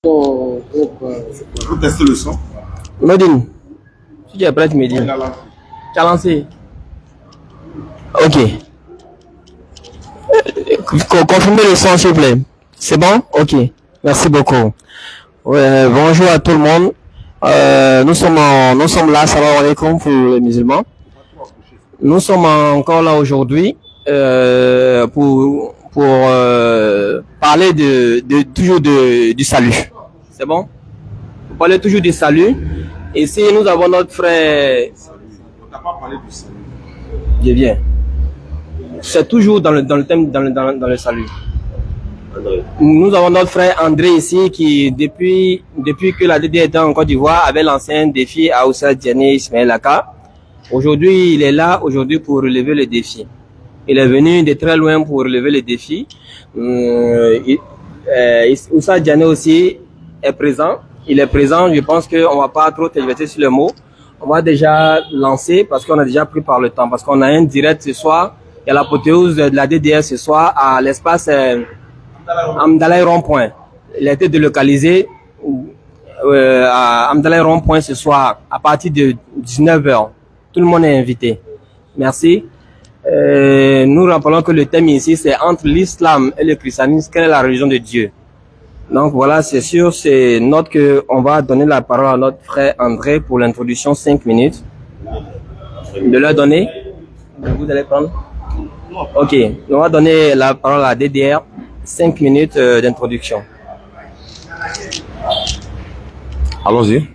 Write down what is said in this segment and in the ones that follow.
Vous testez le son. Modine, si tu es prêt, tu me dis. Tu as lancé. Ok. Confirmez le son, s'il vous plaît. C'est bon? Ok. Merci beaucoup. Ouais, bonjour à tout le monde. Nous sommes là, salam alaikum pour les musulmans. Nous sommes encore là aujourd'hui pour parler toujours du salut. C'est bon? Pour parler toujours du salut. Ici, nous avons notre frère. On n'a pas parlé du salut. Je viens. C'est toujours dans le thème, dans le salut. André. Nous avons notre frère André ici qui, depuis que la DD était en Côte d'Ivoire, avait lancé un défi à Oussa Diané Ismaël Aka. Aujourd'hui, il est là pour relever le défi. Il est venu de très loin pour relever le défi. Oussa Diané aussi est présent. Il est présent. Je pense qu'on va pas trop tergiverser sur le mot. On va déjà lancer parce qu'on a déjà pris par le temps. Parce qu'on a un direct ce soir. Il y a l'apothéose de la DDR ce soir à l'espace Amdalaï Rond-Point. Il a été délocalisé à Amdalaï Rond-Point ce soir à partir de 19h. Tout le monde est invité. Merci. Nous rappelons que le thème ici, c'est entre l'islam et le christianisme, quelle est la religion de Dieu? Donc voilà, c'est sûr, c'est note qu'on va donner la parole à notre frère André pour l'introduction, 5 minutes. De leur donner? Vous allez prendre? Ok, on va donner la parole à DDR, 5 minutes d'introduction. Allons-y.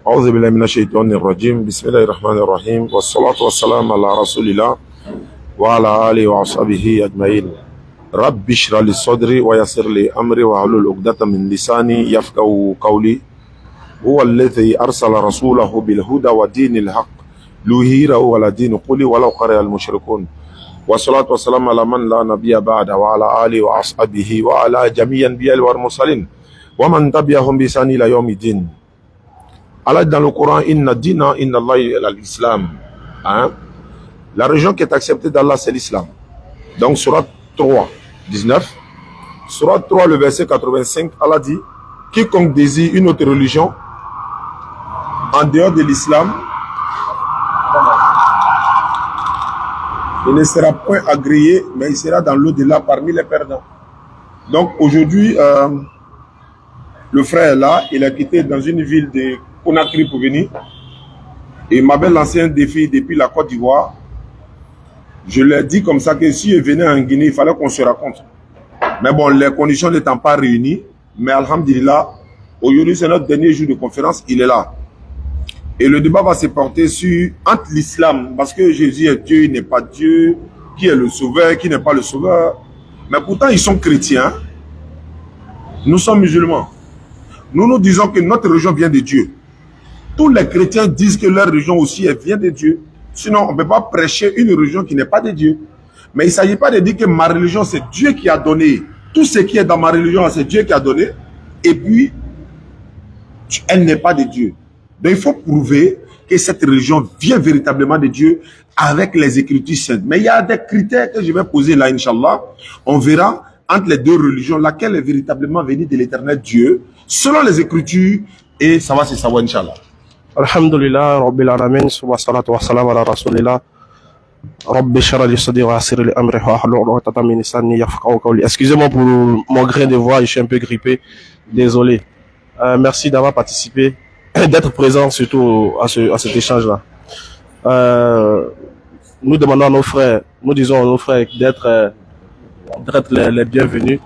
أعوذ بالله من الشيطان الرجيم بسم الله الرحمن الرحيم والصلاة والسلام على رسول الله وعلى آله وصحبه أجمعين رب اشرح لي صدري ويسر لي أمري واحلل عقدة من لساني يفقهوا قولي هو الذي أرسل رسوله بالهدى ودين الحق ليظهره على دين كله ولو كره المشركون والصلاة والسلام على من لا نبي بعد وعلى آله وأصحابه وعلى جميع الأنبياء والمرسلين ومن تبعهم بإحسان إلى يوم الدين. Allah dans le Coran, inna dina inna Allah l'islam. La religion qui est acceptée d'Allah, c'est l'islam. Donc, surat 3, 19. Surat 3, le verset 85, Allah dit, quiconque désire une autre religion, en dehors de l'islam, il ne sera point agréé, mais il sera dans l'au-delà parmi les perdants. Donc, aujourd'hui, le frère est là, il a quitté dans une ville de Conakry pour venir. Et il m'avait lancé un défi depuis la Côte d'Ivoire. Je lui ai dit comme ça que si il venait en Guinée, il fallait qu'on se raconte. Mais bon, les conditions n'étant pas réunies, mais alhamdulillah, aujourd'hui c'est notre dernier jour de conférence, il est là. Et le débat va se porter sur entre l'islam, parce que Jésus est Dieu, il n'est pas Dieu, qui est le sauveur, qui n'est pas le sauveur. Mais pourtant ils sont chrétiens, nous sommes musulmans. Nous disons que notre religion vient de Dieu. Tous les chrétiens disent que leur religion aussi vient de Dieu. Sinon, on ne peut pas prêcher une religion qui n'est pas de Dieu. Mais il ne s'agit pas de dire que ma religion, c'est Dieu qui a donné. Tout ce qui est dans ma religion, c'est Dieu qui a donné. Et puis, elle n'est pas de Dieu. Donc, il faut prouver que cette religion vient véritablement de Dieu avec les Écritures saintes. Mais il y a des critères que je vais poser là, Inch'Allah. On verra entre les deux religions laquelle est véritablement venue de l'éternel Dieu, selon les Écritures, et ça va se savoir, Inch'Allah. Alhamdulillah, Rabbil Alamin, wa salatu wa salam ala Rasulillah. Rabbi shrah li sadri wa yassir li amri wahlul 'uqdatan min lisani yafqahu qawli. Excusez-moi pour mon grain de voix, je suis un peu grippé. Désolé. Merci d'avoir participé, d'être présent surtout à cet échange-là. Nous demandons à nos frères, nous disons à nos frères d'être les bienvenus.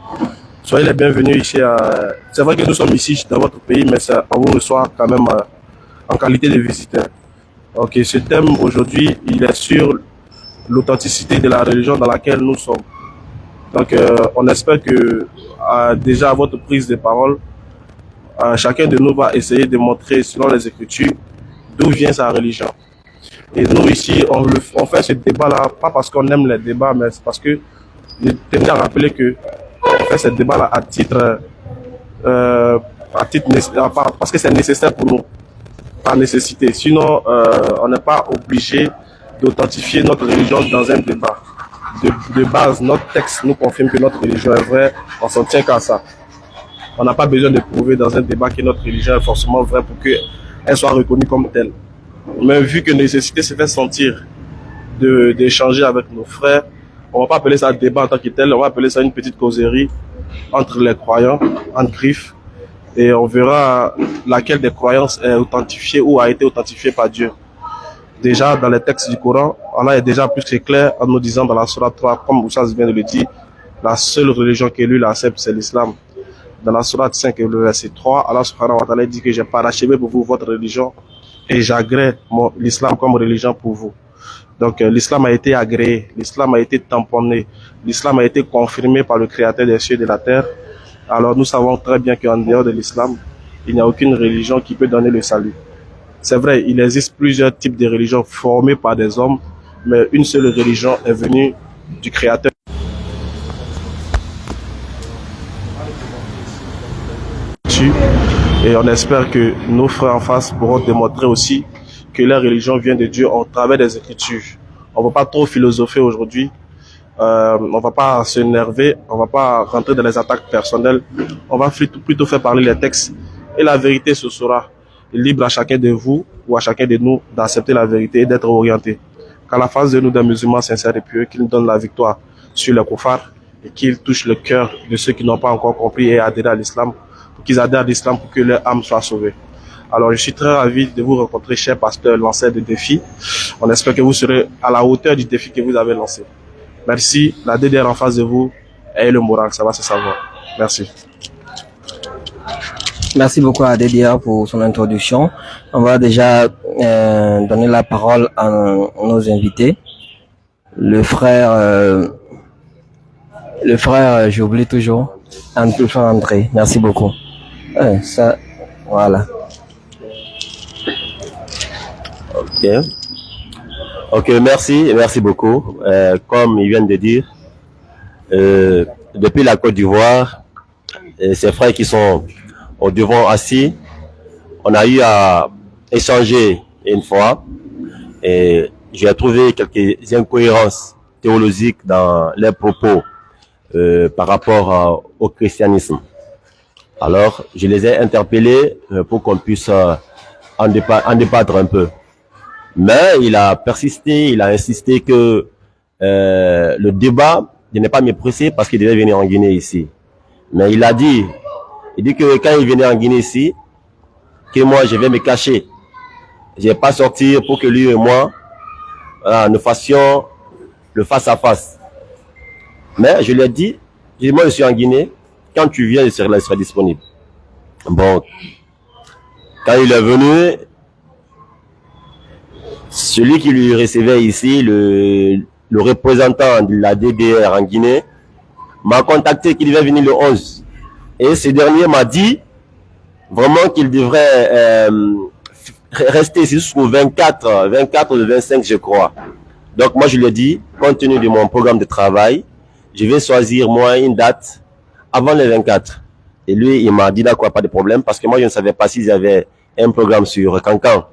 Soyez les bienvenus ici. C'est vrai que nous sommes ici dans votre pays, mais on vous reçoit quand même en qualité de visiteurs. Ok, ce thème aujourd'hui, il est sur l'authenticité de la religion dans laquelle nous sommes. Donc, on espère que déjà à votre prise de parole, chacun de nous va essayer de montrer, selon les Écritures, d'où vient sa religion. Et nous ici, on fait ce débat-là, pas parce qu'on aime les débats, mais c'est parce que je tenais à rappeler que on fait ce débat-là à titre parce que c'est nécessaire pour nous, par nécessité. Sinon, on n'est pas obligé d'authentifier notre religion dans un débat. De base, notre texte nous confirme que notre religion est vraie, on s'en tient qu'à ça. On n'a pas besoin de prouver dans un débat que notre religion est forcément vraie pour qu'elle soit reconnue comme telle. Mais vu que la nécessité se fait sentir d'échanger avec nos frères, on va pas appeler ça un débat en tant que tel, on va appeler ça une petite causerie entre les croyants, entre griffes, et on verra laquelle des croyances est authentifiée ou a été authentifiée par Dieu. Déjà, dans les textes du Coran, Allah est déjà plus que clair en nous disant dans la sourate 3, comme Oussaz vient de le dire, la seule religion que lui l'accepte, c'est l'islam. Dans la sourate 5, le verset 3, Allah subhanahu wa ta'ala dit que j'ai parachevé pour vous votre religion et j'agrée l'islam comme religion pour vous. Donc l'islam a été agréé, l'islam a été tamponné, l'islam a été confirmé par le créateur des cieux et de la terre. Alors nous savons très bien qu'en dehors de l'islam, il n'y a aucune religion qui peut donner le salut. C'est vrai, il existe plusieurs types de religions formées par des hommes, mais une seule religion est venue du créateur. Et on espère que nos frères en face pourront démontrer aussi que la religion vient de Dieu au travers des Écritures. On ne va pas trop philosopher aujourd'hui, on ne va pas s'énerver, on ne va pas rentrer dans les attaques personnelles, on va plutôt faire parler les textes et la vérité se sera libre à chacun de vous ou à chacun de nous d'accepter la vérité et d'être orienté. Qu'à la face de nous des musulmans sincères et pieux, qu'il nous donne la victoire sur les koufars et qu'il touche le cœur de ceux qui n'ont pas encore compris et adhéré à l'islam, pour qu'ils adhèrent à l'islam pour que leur âme soit sauvée. Alors je suis très ravi de vous rencontrer, cher pasteur, lanceur de défi. On espère que vous serez à la hauteur du défi que vous avez lancé. Merci. La DDR en face de vous est le moral, ça va se savoir. Merci. Merci beaucoup à DDR pour son introduction. On va déjà donner la parole à nos invités. Le frère, j'oublie toujours, André. Merci beaucoup. Ça, voilà. Ok, merci beaucoup. Comme ils viennent de dire, depuis la Côte d'Ivoire, ces frères qui sont au devant assis, on a eu à échanger une fois et j'ai trouvé quelques incohérences théologiques dans leurs propos par rapport au christianisme. Alors, je les ai interpellés pour qu'on puisse en débattre un peu. Mais il a persisté, il a insisté que le débat, je n'ai pas me presser parce qu'il devait venir en Guinée ici. Mais il dit que quand il venait en Guinée ici, que moi je vais me cacher. Je vais pas sortir pour que lui et moi nous fassions le face à face. Mais je lui ai dit, moi je suis en Guinée, quand tu viens, je serai disponible. Bon, quand il est venu, celui qui lui recevait ici, le représentant de la DDR en Guinée, m'a contacté qu'il devait venir le 11. Et ce dernier m'a dit vraiment qu'il devrait rester ici jusqu'au 24 ou le 25, je crois. Donc moi je lui ai dit, compte tenu de mon programme de travail, je vais choisir moi une date avant le 24. Et lui, il m'a dit d'accord, pas de problème, parce que moi je ne savais pas s'ils avaient un programme sur Cancan.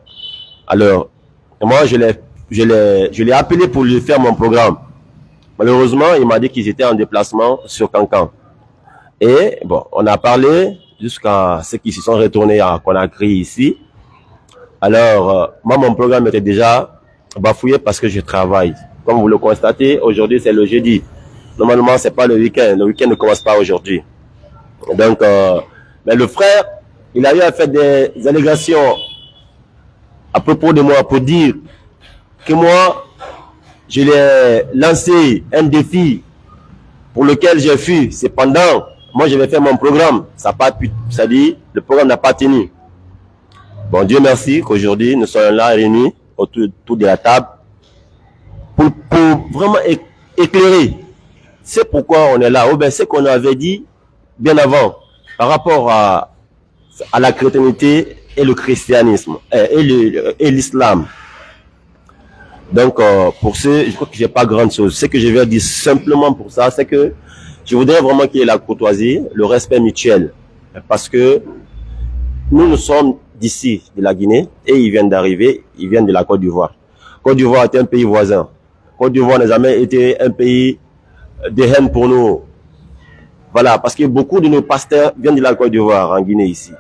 Alors, moi je l'ai appelé pour lui faire mon programme. Malheureusement, il m'a dit qu'ils étaient en déplacement sur Cancan. Et bon, on a parlé jusqu'à ceux qui se sont retournés à Conakry ici. Alors, moi, mon programme était déjà bafouillé parce que je travaille. Comme vous le constatez, aujourd'hui, c'est le jeudi. Normalement, c'est pas le week-end. Le week-end ne commence pas aujourd'hui. Donc, mais le frère, il a eu à faire des allégations à propos de moi pour dire que moi, je l'ai lancé un défi pour lequel j'ai fui. Cependant, moi, je vais faire mon programme. Ça dit, le programme n'a pas tenu. Bon, Dieu merci qu'aujourd'hui, nous sommes là réunis autour de la table pour vraiment éclairer. C'est pourquoi on est là. Ou bien c'est qu'on avait dit bien avant par rapport à la chrétienté et le christianisme et l'islam. Donc, pour ce, je crois que j'ai pas grande chose. Ce que je vais dire simplement pour ça, c'est que je voudrais vraiment qu'il y ait la courtoisie, le respect mutuel. Parce que nous sommes d'ici, de la Guinée, et ils viennent d'arriver, ils viennent de la Côte d'Ivoire. Côte d'Ivoire est un pays voisin. Côte d'Ivoire n'a jamais été un pays de haine pour nous. Voilà, parce que beaucoup de nos pasteurs viennent de la Côte d'Ivoire, en Guinée ici.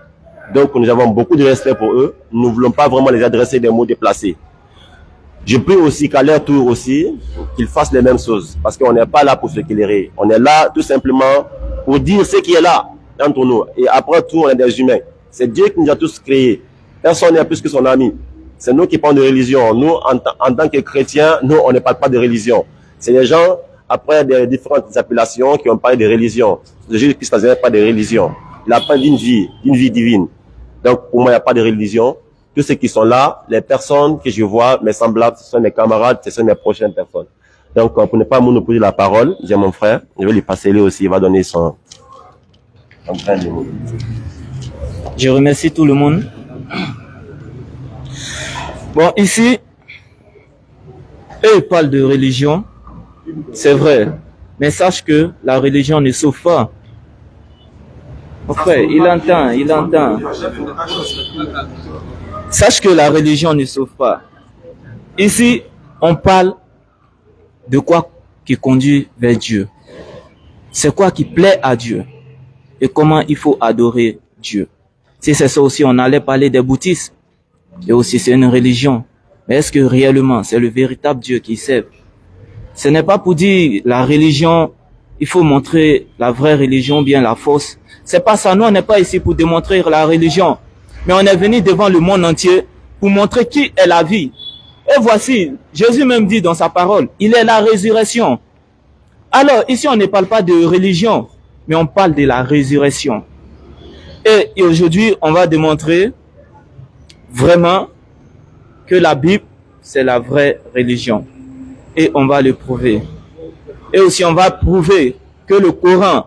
Donc nous avons beaucoup de respect pour eux. Nous ne voulons pas vraiment les adresser des mots déplacés. Je prie aussi qu'à leur tour aussi, qu'ils fassent les mêmes choses. Parce qu'on n'est pas là pour se éclairer. On est là tout simplement pour dire ce qui est là entre nous. Et après tout, on est des humains. C'est Dieu qui nous a tous créés. Personne n'est plus que son ami. C'est nous qui parlons de religion. Nous, en tant que chrétiens, nous, on ne parle pas de religion. C'est les gens, après des différentes appellations, qui ont parlé de religion. Jésus-Christ n'a pas de religion. Il a parlé d'une vie divine. Donc, pour moi, il n'y a pas de religion. Tous ceux qui sont là, les personnes que je vois, mes semblables, ce sont mes camarades, ce sont mes prochaines personnes. Donc, pour ne pas monopoliser la parole, j'ai mon frère, je vais lui passer lui aussi, il va donner son train de mots. Je remercie tout le monde. Bon, ici, eux parlent de religion, c'est vrai, mais sache que la religion ne sauve pas. Mon frère, il entend. Sache que la religion ne sauve pas. Ici, on parle de quoi qui conduit vers Dieu. C'est quoi qui plaît à Dieu et comment il faut adorer Dieu. Si c'est ça aussi, on allait parler des bouddhistes. Et aussi, c'est une religion. Mais est-ce que réellement, c'est le véritable Dieu qui sert? Ce n'est pas pour dire la religion, il faut montrer la vraie religion, bien la fausse. C'est pas ça. Nous, on n'est pas ici pour démontrer la religion. Mais on est venu devant le monde entier pour montrer qui est la vie. Et voici, Jésus même dit dans sa parole, il est la résurrection. Alors, ici, on ne parle pas de religion, mais on parle de la résurrection. Et aujourd'hui, on va démontrer vraiment que la Bible, c'est la vraie religion. Et on va le prouver. Et aussi, on va prouver que le Coran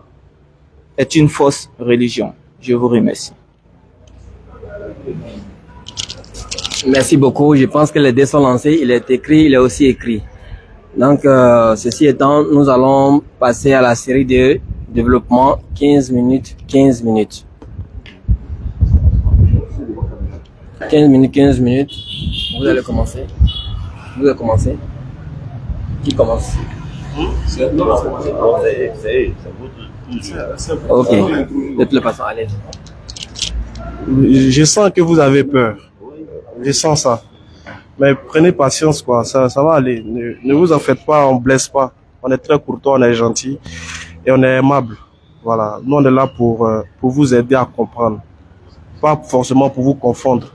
est une fausse religion. Je vous remercie. Merci beaucoup. Je pense que les dés sont lancés. Il est écrit, il est aussi écrit. Donc, ceci étant, nous allons passer à la série de développement 15 minutes, 15 minutes. 15 minutes, 15 minutes. Vous allez commencer. Vous allez commencer. Qui commence? Ok. De toute façon, allez. Je sens que vous avez peur. Je sens ça. Mais prenez patience, quoi. Ça va aller. Ne vous en faites pas, on blesse pas. On est très courtois, on est gentil et on est aimable. Voilà. Nous, on est là pour vous aider à comprendre. Pas forcément pour vous confondre.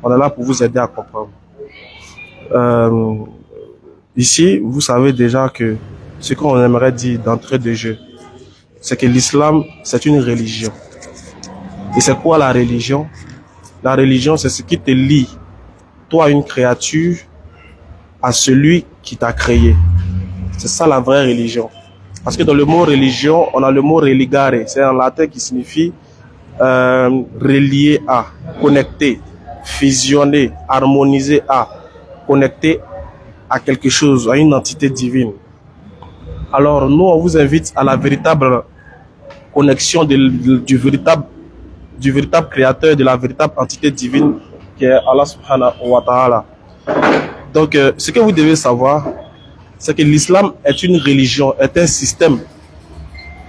On est là pour vous aider à comprendre. Ici, vous savez déjà que ce qu'on aimerait dire d'entrée de jeu, c'est que l'islam, c'est une religion. Et c'est quoi la religion? La religion, c'est ce qui te lie, toi, une créature, à celui qui t'a créé. C'est ça la vraie religion. Parce que dans le mot religion, on a le mot religare. C'est en latin qui signifie relier à, connecter, fusionner, harmoniser à, connecter à quelque chose, à une entité divine. Alors nous, on vous invite à la véritable connexion du véritable créateur, de la véritable entité divine qui est Allah subhanahu wa ta'ala. Donc ce que vous devez savoir, c'est que l'islam est une religion, est un système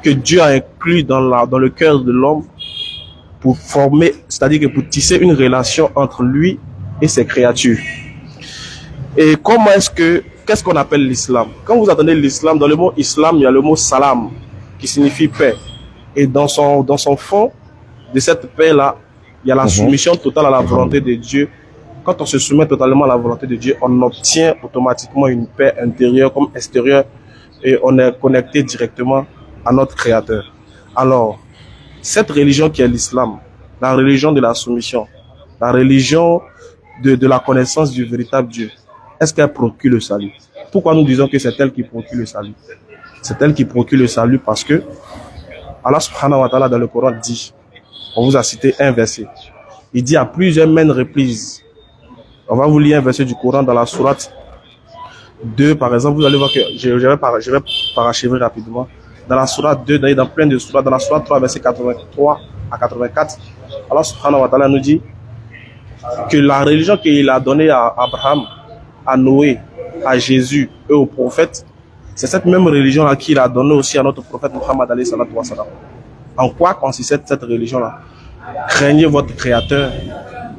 que Dieu a inclus dans le cœur de l'homme pour former, c'est-à-dire que pour tisser une relation entre lui et ses créatures. Et qu'est-ce qu'on appelle l'islam? Quand vous entendez l'islam, dans le mot islam, il y a le mot salam, qui signifie paix. Et dans son fond de cette paix-là, il y a la soumission totale à la volonté de Dieu. Quand on se soumet totalement à la volonté de Dieu, on obtient automatiquement une paix intérieure comme extérieure et on est connecté directement à notre Créateur. Alors, cette religion qui est l'islam, la religion de la soumission, la religion de la connaissance du véritable Dieu, est-ce qu'elle procure le salut? Pourquoi nous disons que c'est elle qui procure le salut? C'est elle qui procure le salut parce que Allah subhanahu wa ta'ala dans le Coran dit, on vous a cité un verset, il dit à plusieurs maintes reprises, on va vous lire un verset du Coran dans la sourate 2 par exemple, vous allez voir que je vais parachever rapidement. Dans la sourate 2, dans plein de sourates, dans la sourate 3 verset 83 à 84, Allah subhanahu wa ta'ala nous dit que la religion qu'il a donnée à Abraham, à Noé, à Jésus et aux prophètes, C'est cette même religion-là qu'il a donnée aussi à notre prophète Mohammed alayhi salatu wa salam. En quoi consistait cette religion-là? Craignez votre Créateur,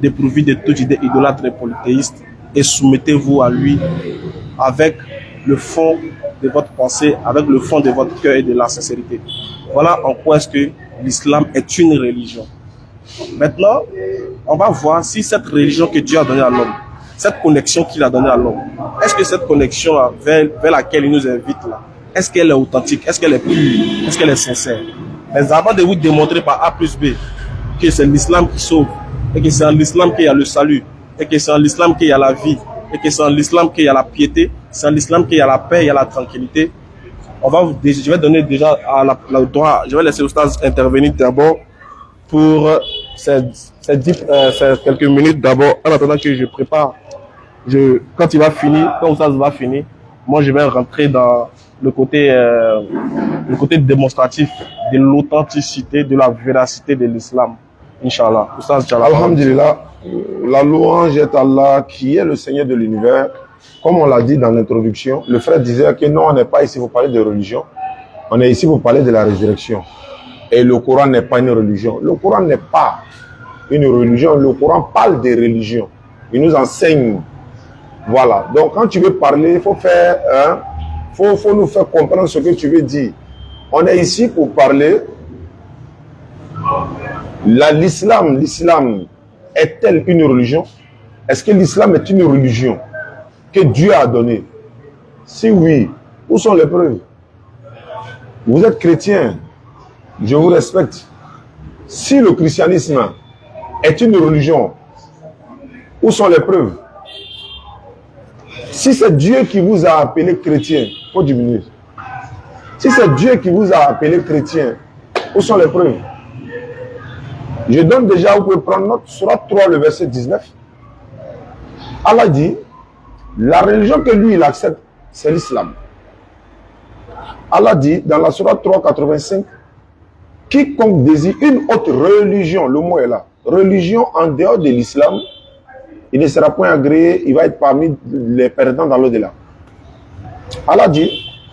dépourvu de toute idée idolâtre et polythéiste, et soumettez-vous à lui avec le fond de votre pensée, avec le fond de votre cœur et de la sincérité. Voilà en quoi est-ce que l'islam est une religion. Maintenant, on va voir si cette religion que Dieu a donnée à l'homme, cette connexion qu'il a donnée à l'homme, est-ce que cette connexion vers laquelle il nous invite là, est-ce qu'elle est authentique, est-ce qu'elle est pure, est-ce qu'elle est sincère? Mais avant de vous démontrer par A plus B que c'est l'islam qui sauve, et que c'est en l'islam qu'il y a le salut, et que c'est en l'islam qu'il y a la vie, et que c'est en l'islam qu'il y a la piété, c'est en l'islam qu'il y a la paix, il y a la tranquillité, je vais donner déjà le droit, je vais laisser Oustaz intervenir d'abord pour ces quelques minutes d'abord, en attendant que je prépare. Quand il va finir, quand Oustaz va finir, moi je vais rentrer dans le côté démonstratif de l'authenticité, de la véracité de l'islam. Inch'Allah. Alhamdulillah, la louange est Allah qui est le Seigneur de l'univers. Comme on l'a dit dans l'introduction, le frère disait que non, on n'est pas ici pour parler de religion, on est ici pour parler de la résurrection. Et le Coran n'est pas une religion. Le Coran n'est pas une religion, le Coran parle des religions. Il nous enseigne. Voilà. Donc quand tu veux parler, il faut faut nous faire comprendre ce que tu veux dire. On est ici pour parler. L'islam est-elle une religion? Est-ce que l'islam est une religion que Dieu a donnée? Si oui, où sont les preuves? Vous êtes chrétien, je vous respecte. Si le christianisme est une religion, où sont les preuves? Si c'est Dieu qui vous a appelé chrétien, faut diminuer. Si c'est Dieu qui vous a appelé chrétien, où sont les preuves? Je donne déjà, vous pouvez prendre notre Sourate 3, le verset 19. Allah dit, la religion que lui, il accepte, c'est l'islam. Allah dit, dans la Sourate 3, 85, quiconque désire une autre religion, le mot est là, religion en dehors de l'islam, il ne sera point agréé, il va être parmi les perdants dans l'au-delà. Allah dit,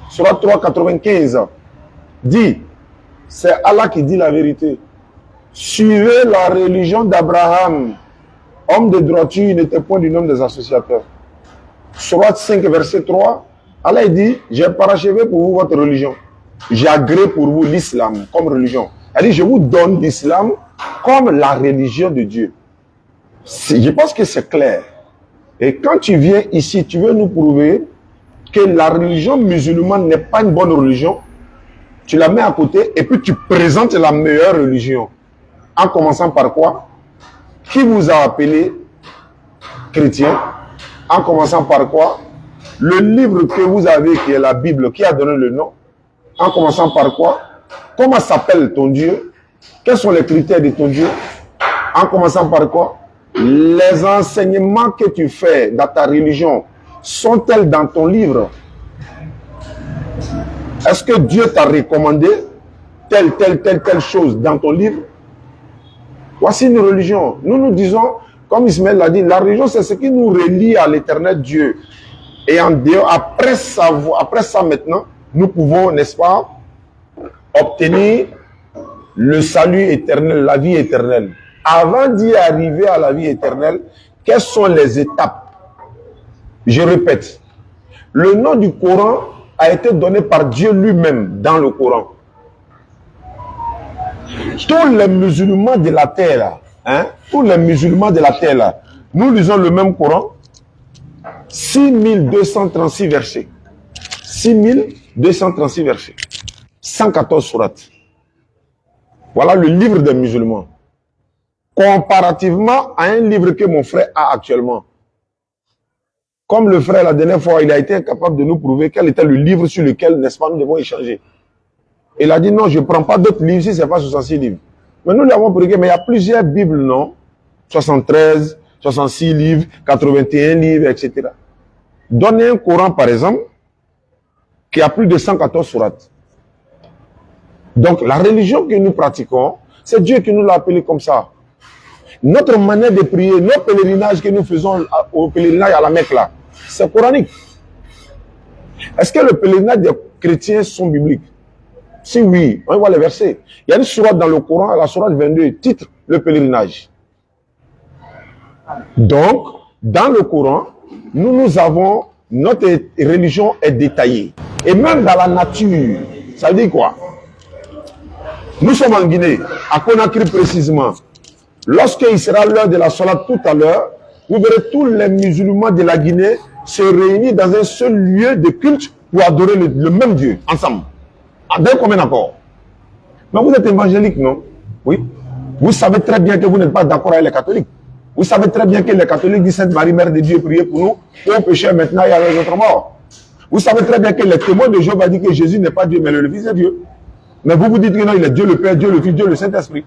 Sourate 3, 95, dit, c'est Allah qui dit la vérité. Suivez la religion d'Abraham, homme de droiture, il n'était point du nom des associateurs. Sourate 5, verset 3, Allah dit, j'ai parachevé pour vous votre religion. J'ai agréé pour vous l'islam comme religion. Elle dit, je vous donne l'islam comme la religion de Dieu. Je pense que c'est clair. Et quand tu viens ici, tu veux nous prouver que la religion musulmane n'est pas une bonne religion. Tu la mets à côté et puis tu présentes la meilleure religion. En commençant par quoi? Qui vous a appelé chrétien? En commençant par quoi? Le livre que vous avez, qui est la Bible, qui a donné le nom? En commençant par quoi? Comment s'appelle ton Dieu? Quels sont les critères de ton Dieu? En commençant par quoi? Les enseignements que tu fais dans ta religion sont-elles dans ton livre? Est-ce que Dieu t'a recommandé telle chose dans ton livre? Voici une religion. Nous disons, comme Ismaël l'a dit, la religion c'est ce qui nous relie à l'éternel Dieu. Et en dehors, après ça maintenant, nous pouvons, n'est-ce pas, obtenir le salut éternel, la vie éternelle. Avant d'y arriver à la vie éternelle, quelles sont les étapes? Je répète, le nom du Coran a été donné par Dieu lui-même dans le Coran. Tous les musulmans de la terre, tous les musulmans de la terre, nous lisons le même Coran, 6236 versets. 6236 versets. 114 sourates. Voilà le livre des musulmans. Comparativement à un livre que mon frère a actuellement. Comme le frère, la dernière fois, il a été incapable de nous prouver quel était le livre sur lequel, n'est-ce pas, nous devons échanger. Il a dit non, je ne prends pas d'autres livres si ce n'est pas 66 livres. Mais nous l'avons prouvé, mais il y a plusieurs Bibles, non? 73, 66 livres, 81 livres, etc. Donnez un Coran, par exemple, qui a plus de 114 sourates. Donc, la religion que nous pratiquons, c'est Dieu qui nous l'a appelé comme ça. Notre manière de prier, nos pèlerinages que nous faisons au pèlerinage à la Mecque, là, c'est coranique. Est-ce que le pèlerinage chrétiens sont bibliques? Si oui, on voit les versets. Il y a une sourate dans le Coran, la sourate 22, titre le pèlerinage. Donc, dans le Coran, nous avons, notre religion est détaillée. Et même dans la nature, ça veut dire quoi? Nous sommes en Guinée, à Conakry précisément. Lorsqu'il sera l'heure de la salat tout à l'heure, vous verrez tous les musulmans de la Guinée se réunir dans un seul lieu de culte pour adorer le même Dieu, ensemble. D'un commun accord. Mais vous êtes évangélique, non? Oui. Vous savez très bien que vous n'êtes pas d'accord avec les catholiques. Vous savez très bien que les catholiques disent Sainte Marie, Mère de Dieu, priez pour nous, pour pécher maintenant et à les autres morts. Vous savez très bien que les témoins de Jéhovah disent que Jésus n'est pas Dieu, mais le Fils de Dieu. Mais vous vous dites que non, il est Dieu le Père, Dieu le Fils, Dieu le Saint-Esprit.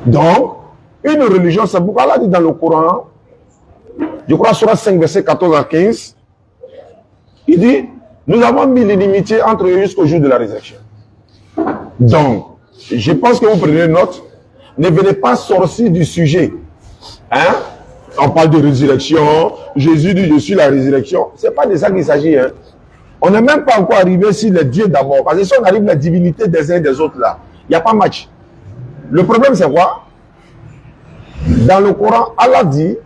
Donc, une religion, c'est pourquoi Allah dit dans le Coran, je crois sur 5, verset 14 à 15, il dit, nous avons mis l'inimitié entre eux jusqu'au jour de la résurrection. Donc, je pense que vous prenez note, ne venez pas sortir du sujet. Hein? On parle de résurrection, Jésus dit je suis la résurrection. Ce n'est pas de ça qu'il s'agit. Hein? On n'est même pas encore arrivé sur les dieux d'abord. Parce que si on arrive à la divinité des uns et des autres là, il n'y a pas match. Le problème c'est quoi? Dans le Coran, Allah dit,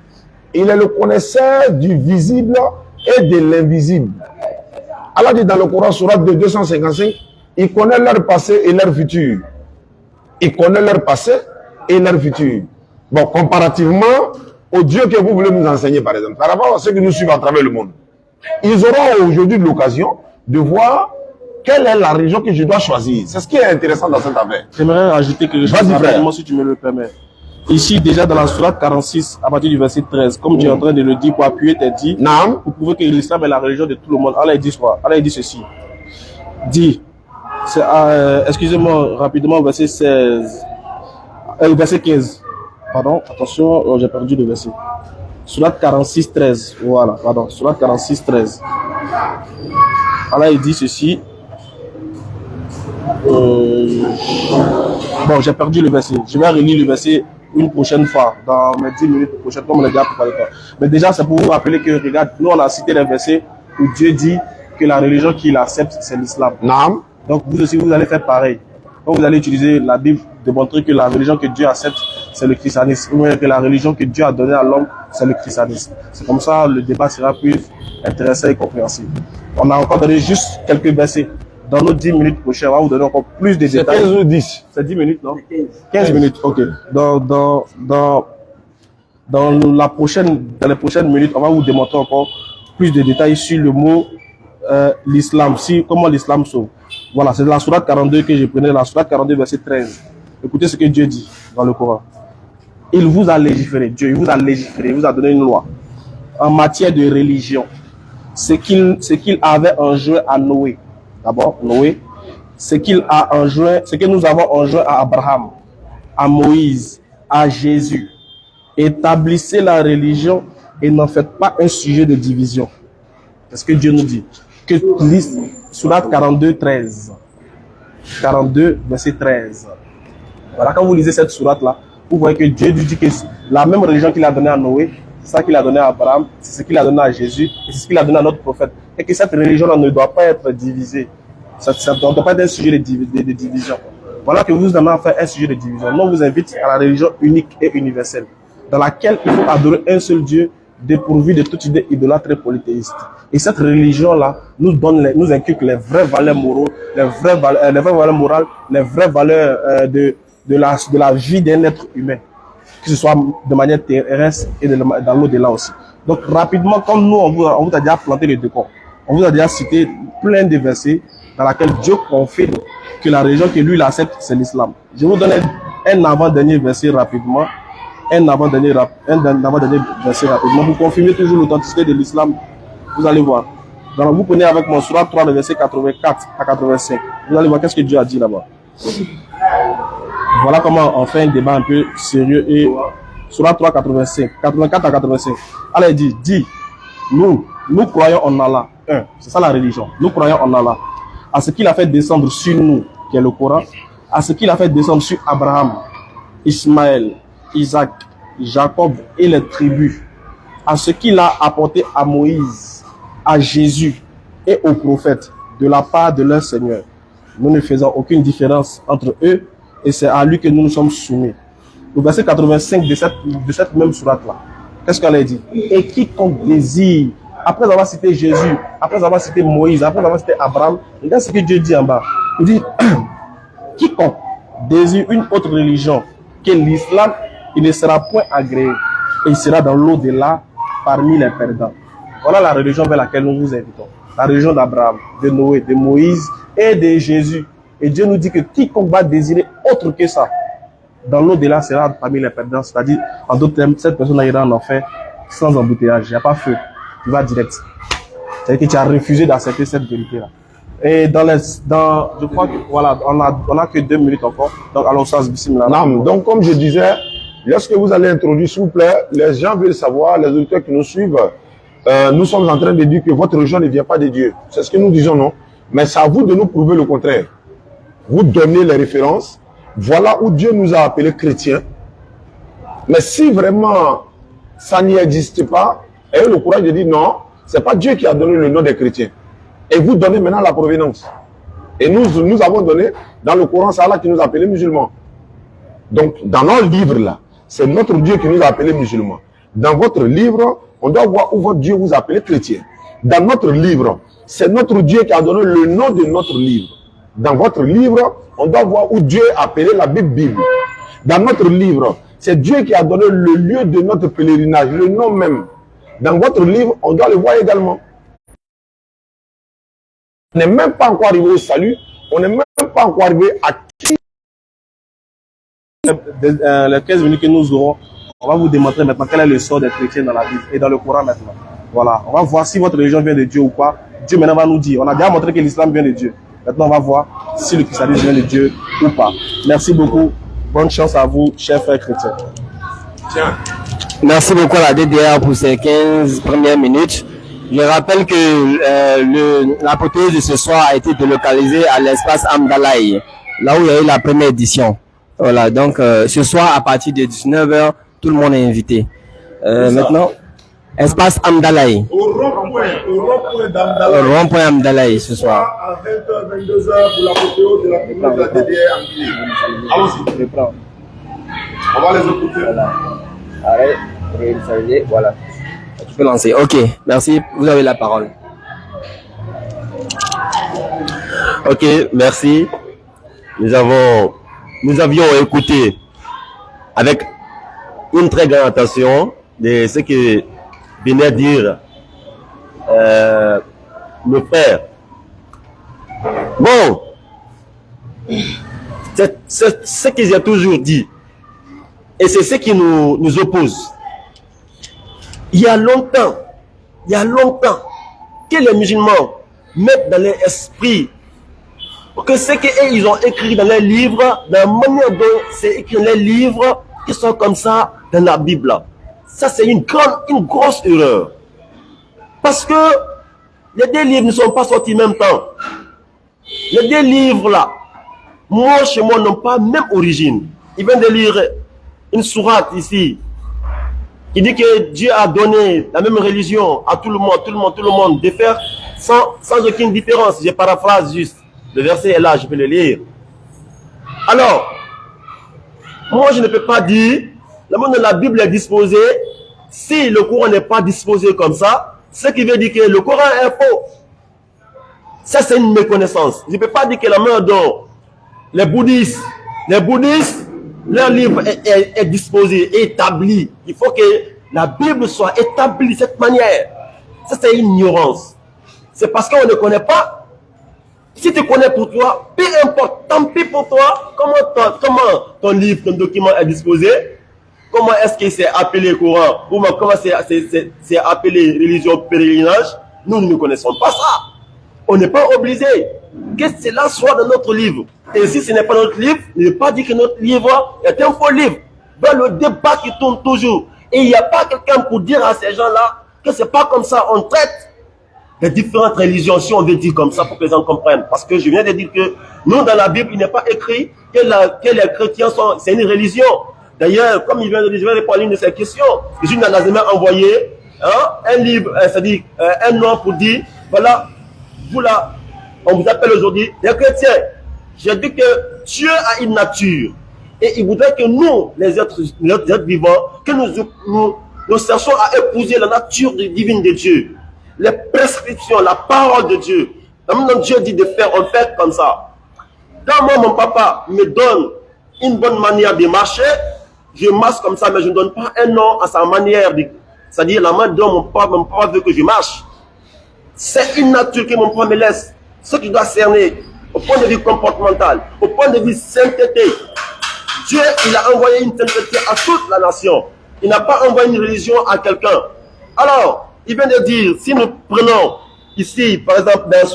il est le connaisseur du visible et de l'invisible. Allah dit dans le Coran, surat 255, il connaît leur passé et leur futur. Il connaît leur passé et leur futur. Bon, comparativement aux dieux que vous voulez nous enseigner, par exemple, par rapport à ceux que nous suivons à travers le monde, ils auront aujourd'hui l'occasion de voir quelle est la religion que je dois choisir. C'est ce qui est intéressant dans cette affaire. J'aimerais ajouter quelque chose rapidement, si tu me le permets. Ici, déjà dans la sourate 46, à partir du verset 13, comme tu es en train de le dire pour appuyer tes dits, pour prouver que l'islam est la religion de tout le monde, Allah dit quoi? Allah dit ceci. Dit, excusez-moi rapidement, verset 16, verset 15. Pardon, attention, j'ai perdu le verset. Sourate 46, 13. Voilà, pardon, sourate 46, 13. Allah il dit ceci. Bon, j'ai perdu le verset. Je vais relire le verset une prochaine fois, dans mes 10 minutes prochaines, comme on a déjà préparé. Mais déjà, c'est pour vous rappeler que, regarde, nous on a cité les versets où Dieu dit que la religion qu'il accepte, c'est l'islam. Non. Donc vous aussi, vous allez faire pareil. Donc vous allez utiliser la Bible de montrer que la religion que Dieu accepte, c'est le christianisme. Ou que la religion que Dieu a donnée à l'homme, c'est le christianisme. C'est comme ça, le débat sera plus intéressant et compréhensible. On a encore donné juste quelques versets. Dans nos 10 minutes prochaines, on va vous donner encore plus de détails. C'est 15 ou 10? C'est 10 minutes, non? 15 minutes, ok. Dans les prochaines minutes, on va vous démontrer encore plus de détails sur le mot l'islam, comment l'islam sauve. Voilà, c'est la sourate 42 que je prenais, la sourate 42, verset 13. Écoutez ce que Dieu dit dans le Coran. Il vous a légiféré, Dieu, il vous a légiféré, il vous a donné une loi en matière de religion. Ce qu'il avait enjoint à Noé. D'abord, Noé, ce que nous avons enjoint à Abraham, à Moïse, à Jésus. Établissez la religion et n'en faites pas un sujet de division. C'est ce que Dieu nous dit. Que sourate 42, 13. 42, verset 13. Voilà, quand vous lisez cette sourate-là, vous voyez que Dieu dit que la même religion qu'il a donnée à Noé, c'est ça qu'il a donné à Abraham, c'est ce qu'il a donné à Jésus, et c'est ce qu'il a donné à notre prophète. Et que cette religion-là ne doit pas être divisée. Ça ne doit pas être un sujet de division. Voilà que vous en avez fait un sujet de division. Nous, on vous invite à la religion unique et universelle, dans laquelle il faut adorer un seul Dieu, dépourvu de toute idée idolâtre et polythéiste. Et cette religion-là nous inculque les vraies valeurs morales, les vraies valeurs morales, les vraies valeurs de la vie d'un être humain, que ce soit de manière terrestre et dans l'au-delà aussi. Donc rapidement, comme nous, on vous a déjà planté le décor, on vous a déjà cité plein de versets dans lesquels Dieu confirme que la religion que lui il accepte, c'est l'islam. Je vous donne un avant-dernier verset rapidement. Un avant-dernier verset rapidement. Vous confirmez toujours l'authenticité de l'islam. Vous allez voir. Donc vous prenez avec moi Sourate 3, le verset 84 à 85. Vous allez voir qu'est-ce que Dieu a dit là-bas. Voilà comment on fait un débat un peu sérieux. Et Sourate 3, 84 à 85. Allah dit, nous croyons en Allah. C'est ça la religion. Nous croyons en Allah. À ce qu'il a fait descendre sur nous, qui est le Coran, à ce qu'il a fait descendre sur Abraham, Ismaël, Isaac, Jacob et les tribus, à ce qu'il a apporté à Moïse, à Jésus et aux prophètes, de la part de leur Seigneur. Nous ne faisons aucune différence entre eux et c'est à lui que nous nous sommes soumis. Le verset 85 de cette même sourate-là, qu'est-ce qu'elle a dit? Et quiconque désire, après avoir cité Jésus, après avoir cité Moïse, après avoir cité Abraham, regarde ce que Dieu dit en bas. Il dit, quiconque désire une autre religion que l'islam, il ne sera point agréé et il sera dans l'au-delà parmi les perdants. Voilà la religion vers laquelle nous vous invitons. La religion d'Abraham, de Noé, de Moïse et de Jésus. Et Dieu nous dit que quiconque va désirer autre que ça, dans l'au-delà sera parmi les perdants. C'est-à-dire, en d'autres termes, cette personne ira en enfer sans embouteillage. Il n'y a pas feu. Tu vas direct. C'est-à-dire que tu as refusé d'accepter cette vérité-là. Et je crois que, voilà, on a que 2 minutes encore. Donc, allons sans bismillah. Non, donc, comme je disais, lorsque vous allez introduire, s'il vous plaît, les gens veulent savoir, les auditeurs qui nous suivent, nous sommes en train de dire que votre religion ne vient pas de Dieu. C'est ce que nous disons, non? Mais c'est à vous de nous prouver le contraire. Vous donnez les références. Voilà où Dieu nous a appelés chrétiens. Mais si vraiment ça n'y existe pas, ayez le courage de dire non, c'est pas Dieu qui a donné le nom des chrétiens. Et vous donnez maintenant la provenance. Et nous avons donné dans le Coran, c'est Allah qui nous a appelés musulmans. Donc, dans nos livres là, c'est notre Dieu qui nous a appelés musulmans. Dans votre livre, on doit voir où votre Dieu vous a appelé chrétien. Dans notre livre, c'est notre Dieu qui a donné le nom de notre livre. Dans votre livre, on doit voir où Dieu a appelé la Bible. Dans notre livre, c'est Dieu qui a donné le lieu de notre pèlerinage, le nom même. Dans votre livre, on doit le voir également. On n'est même pas encore arrivé au salut, on n'est même pas encore arrivé à qui. Les 15 minutes que nous aurons, on va vous démontrer maintenant quel est le sort des chrétiens dans la Bible et dans le Coran maintenant. Voilà, on va voir si votre religion vient de Dieu ou pas. Dieu maintenant va nous dire. On a déjà montré que l'islam vient de Dieu. Maintenant, on va voir si le christianisme vient de Dieu ou pas. Merci beaucoup. Bonne chance à vous, chers frères chrétiens. Tiens. Merci beaucoup à la DDR pour ces 15 premières minutes. Je rappelle que l'apothéose de ce soir a été délocalisée à l'espace Amdalaï, là où il y a eu la première édition. Voilà, donc ce soir, à partir de 19h, tout le monde est invité. Maintenant, espace Amdalaï. Au rond-point d'Amdalaï. Au rond-point Amdalaï ce soir. À 20h, 22h pour l'apothéose de la première de la DDR en Guinée. Allons-y. On va les écouter. Voilà. Arrête, réinstaller, voilà. Tu peux lancer. Ok, merci. Vous avez la parole. Ok, merci. Nous avions écouté avec une très grande attention de ce que venait dire le frère. Bon, c'est ce que j'ai toujours dit. Et c'est ce qui nous oppose. Il y a longtemps que les musulmans mettent dans leur esprit que ce qu'ils ont écrit dans leurs livres, dans la manière dont c'est écrit dans leurs livres, qui sont comme ça dans la Bible. Ça, c'est une grosse erreur. Parce que les 2 livres ne sont pas sortis en même temps. Les 2 livres là, moi chez moi, n'ont pas même origine. Ils viennent de lire une sourate ici, qui dit que Dieu a donné la même religion à tout le monde, de faire sans aucune différence. Je paraphrase juste. Le verset est là, je peux le lire. Alors, moi je ne peux pas dire, la manière dont la Bible est disposée, si le Coran n'est pas disposé comme ça, ce qui veut dire que le Coran est faux. Ça c'est une méconnaissance. Je ne peux pas dire que la manière dont les bouddhistes, leur livre est disposé, est établi. Il faut que la Bible soit établie de cette manière. Ça, c'est une ignorance. C'est parce qu'on ne connaît pas. Si tu connais pour toi, peu importe, tant pis pour toi, comment ton livre, ton document est disposé, comment est-ce qu'il s'est appelé Coran, ou comment c'est appelé religion pèlerinage, nous ne connaissons pas ça. On n'est pas obligé que cela soit dans notre livre. Et si ce n'est pas notre livre, ne veut pas dire que notre livre est un faux livre. Dans le débat qui tourne toujours. Et il n'y a pas quelqu'un pour dire à ces gens-là que c'est pas comme ça. On traite les différentes religions, si on veut dire comme ça, pour que les gens comprennent. Parce que je viens de dire que nous, dans la Bible, il n'est pas écrit que les chrétiens c'est une religion. D'ailleurs, comme il vient de dire, je vais répondre à une de ces questions. Jésus n'a jamais envoyé un livre, c'est-à-dire un nom pour dire, voilà, vous là, on vous appelle aujourd'hui les chrétiens. J'ai dit que Dieu a une nature. Et il voudrait que nous, les êtres vivants, que nous cherchons à épouser la nature divine de Dieu. Les prescriptions, la parole de Dieu. Maintenant, Dieu dit de faire, on fait comme ça. Quand moi, mon papa me donne une bonne manière de marcher, je marche comme ça, mais je ne donne pas un nom à sa manière de... C'est-à-dire, la main dont mon papa veut que je marche. C'est une nature que mon papa me laisse. Ce qui doit cerner, au point de vue comportemental, au point de vue sainteté. Dieu, il a envoyé une sainteté à toute la nation. Il n'a pas envoyé une religion à quelqu'un. Alors, il vient de dire, si nous prenons ici, par exemple, dans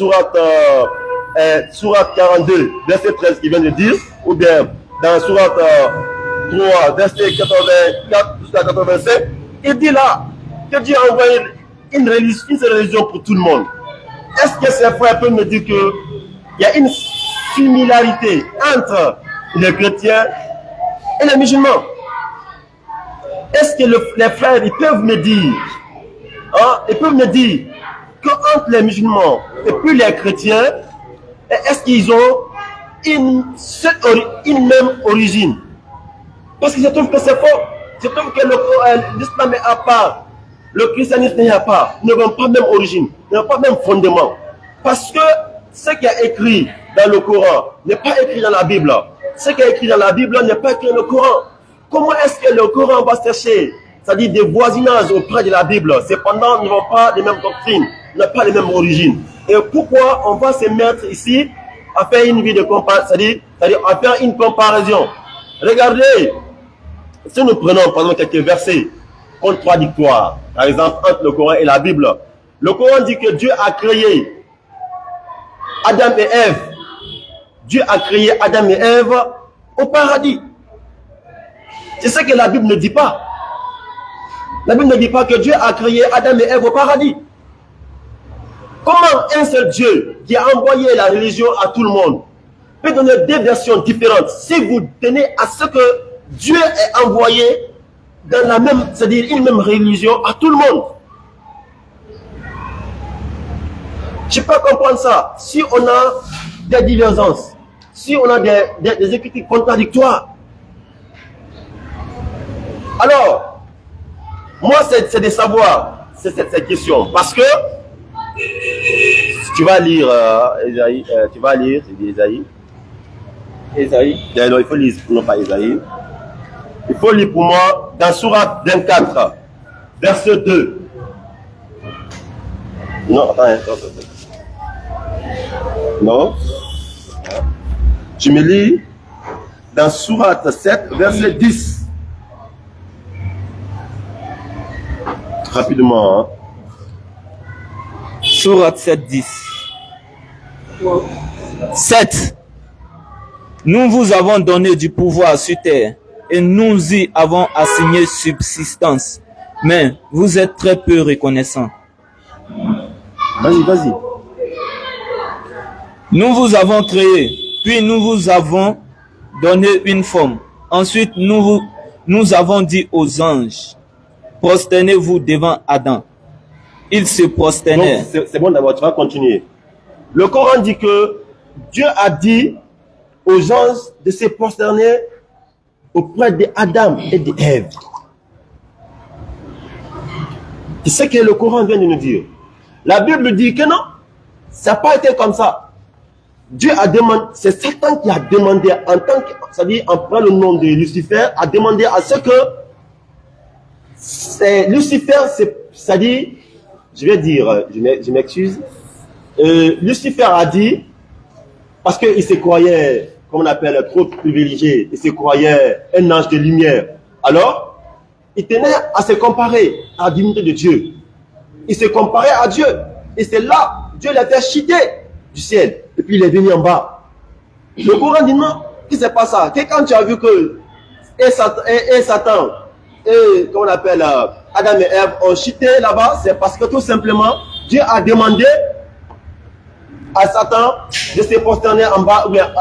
Sourate 42, verset 13, il vient de dire, ou bien dans Sourate 3, verset 84 jusqu'à 85, il dit là que Dieu a envoyé une religion pour tout le monde. Est-ce que ces frères peuvent me dire qu'il y a une similarité entre les chrétiens et les musulmans? Est-ce que les frères, ils peuvent me dire, qu'entre les musulmans et puis les chrétiens, est-ce qu'ils ont une même origine? Parce que je trouve que c'est faux. Je trouve que l'islam est à part, le christianisme est à part, ils n'ont pas même origine, ils n'ont pas même fondement. Parce que ce qui est écrit dans le Coran n'est pas écrit dans la Bible. Ce qui est écrit dans la Bible n'est pas écrit dans le Coran. Comment est-ce que le Coran va chercher, c'est-à-dire des voisinages auprès de la Bible? Cependant, ils n'ont pas les mêmes doctrines, ils n'ont pas les mêmes origines. Et pourquoi on va se mettre ici à faire une vie de comparaison, c'est-à-dire à faire une comparaison? Regardez, si nous prenons par exemple quelques versets contradictoires, par exemple entre le Coran et la Bible, le Coran dit que Dieu a créé Adam et Ève. Dieu a créé Adam et Ève au paradis. C'est ce que la Bible ne dit pas. La Bible ne dit pas que Dieu a créé Adam et Ève au paradis. Comment un seul Dieu qui a envoyé la religion à tout le monde peut donner deux versions différentes si vous tenez à ce que Dieu est envoyé dans la même, c'est-à-dire une même religion à tout le monde? Je peux comprendre ça. Si on a des divergences, si on a des écritures contradictoires, alors, moi, c'est de savoir cette question. Parce que, tu vas lire, Esaïe, c'est Esaïe. Esaïe. Non, il faut lire, non pas Esaïe. Il faut lire pour moi dans Sourate 24, verset 2. Non, attends. Non. Tu me lis dans Sourate 7, verset 10. Rapidement. Hein. Sourate 7, 10. 7. Nous vous avons donné du pouvoir sur terre et nous y avons assigné subsistance. Mais vous êtes très peu reconnaissants. Vas-y. Nous vous avons créé, puis nous vous avons donné une forme. Ensuite, nous avons dit aux anges, prosternez-vous devant Adam. Ils se prosternèrent. C'est bon d'abord, tu vas continuer. Le Coran dit que Dieu a dit aux anges de se prosterner auprès d'Adam et d'Ève. C'est ce que le Coran vient de nous dire. La Bible dit que non, ça n'a pas été comme ça. Dieu a demandé, c'est Satan qui a demandé, en tant que, c'est-à-dire en prenant le nom de Lucifer, a demandé à ce que Lucifer, c'est-à-dire, je vais dire, je m'excuse, Lucifer a dit, parce qu'il se croyait, comme on appelle, trop privilégié, il se croyait un ange de lumière. Alors, il tenait à se comparer à la divinité de Dieu. Il se comparait à Dieu. Et c'est là, Dieu l'a fait chuter du ciel. Et puis il est venu en bas. Le Coran dit non, que c'est pas ça. Que quand tu as vu que Satan, et qu'on appelle Adam et Ève ont chuté là-bas, c'est parce que tout simplement, Dieu a demandé à Satan de se prosterner en bas, ou bien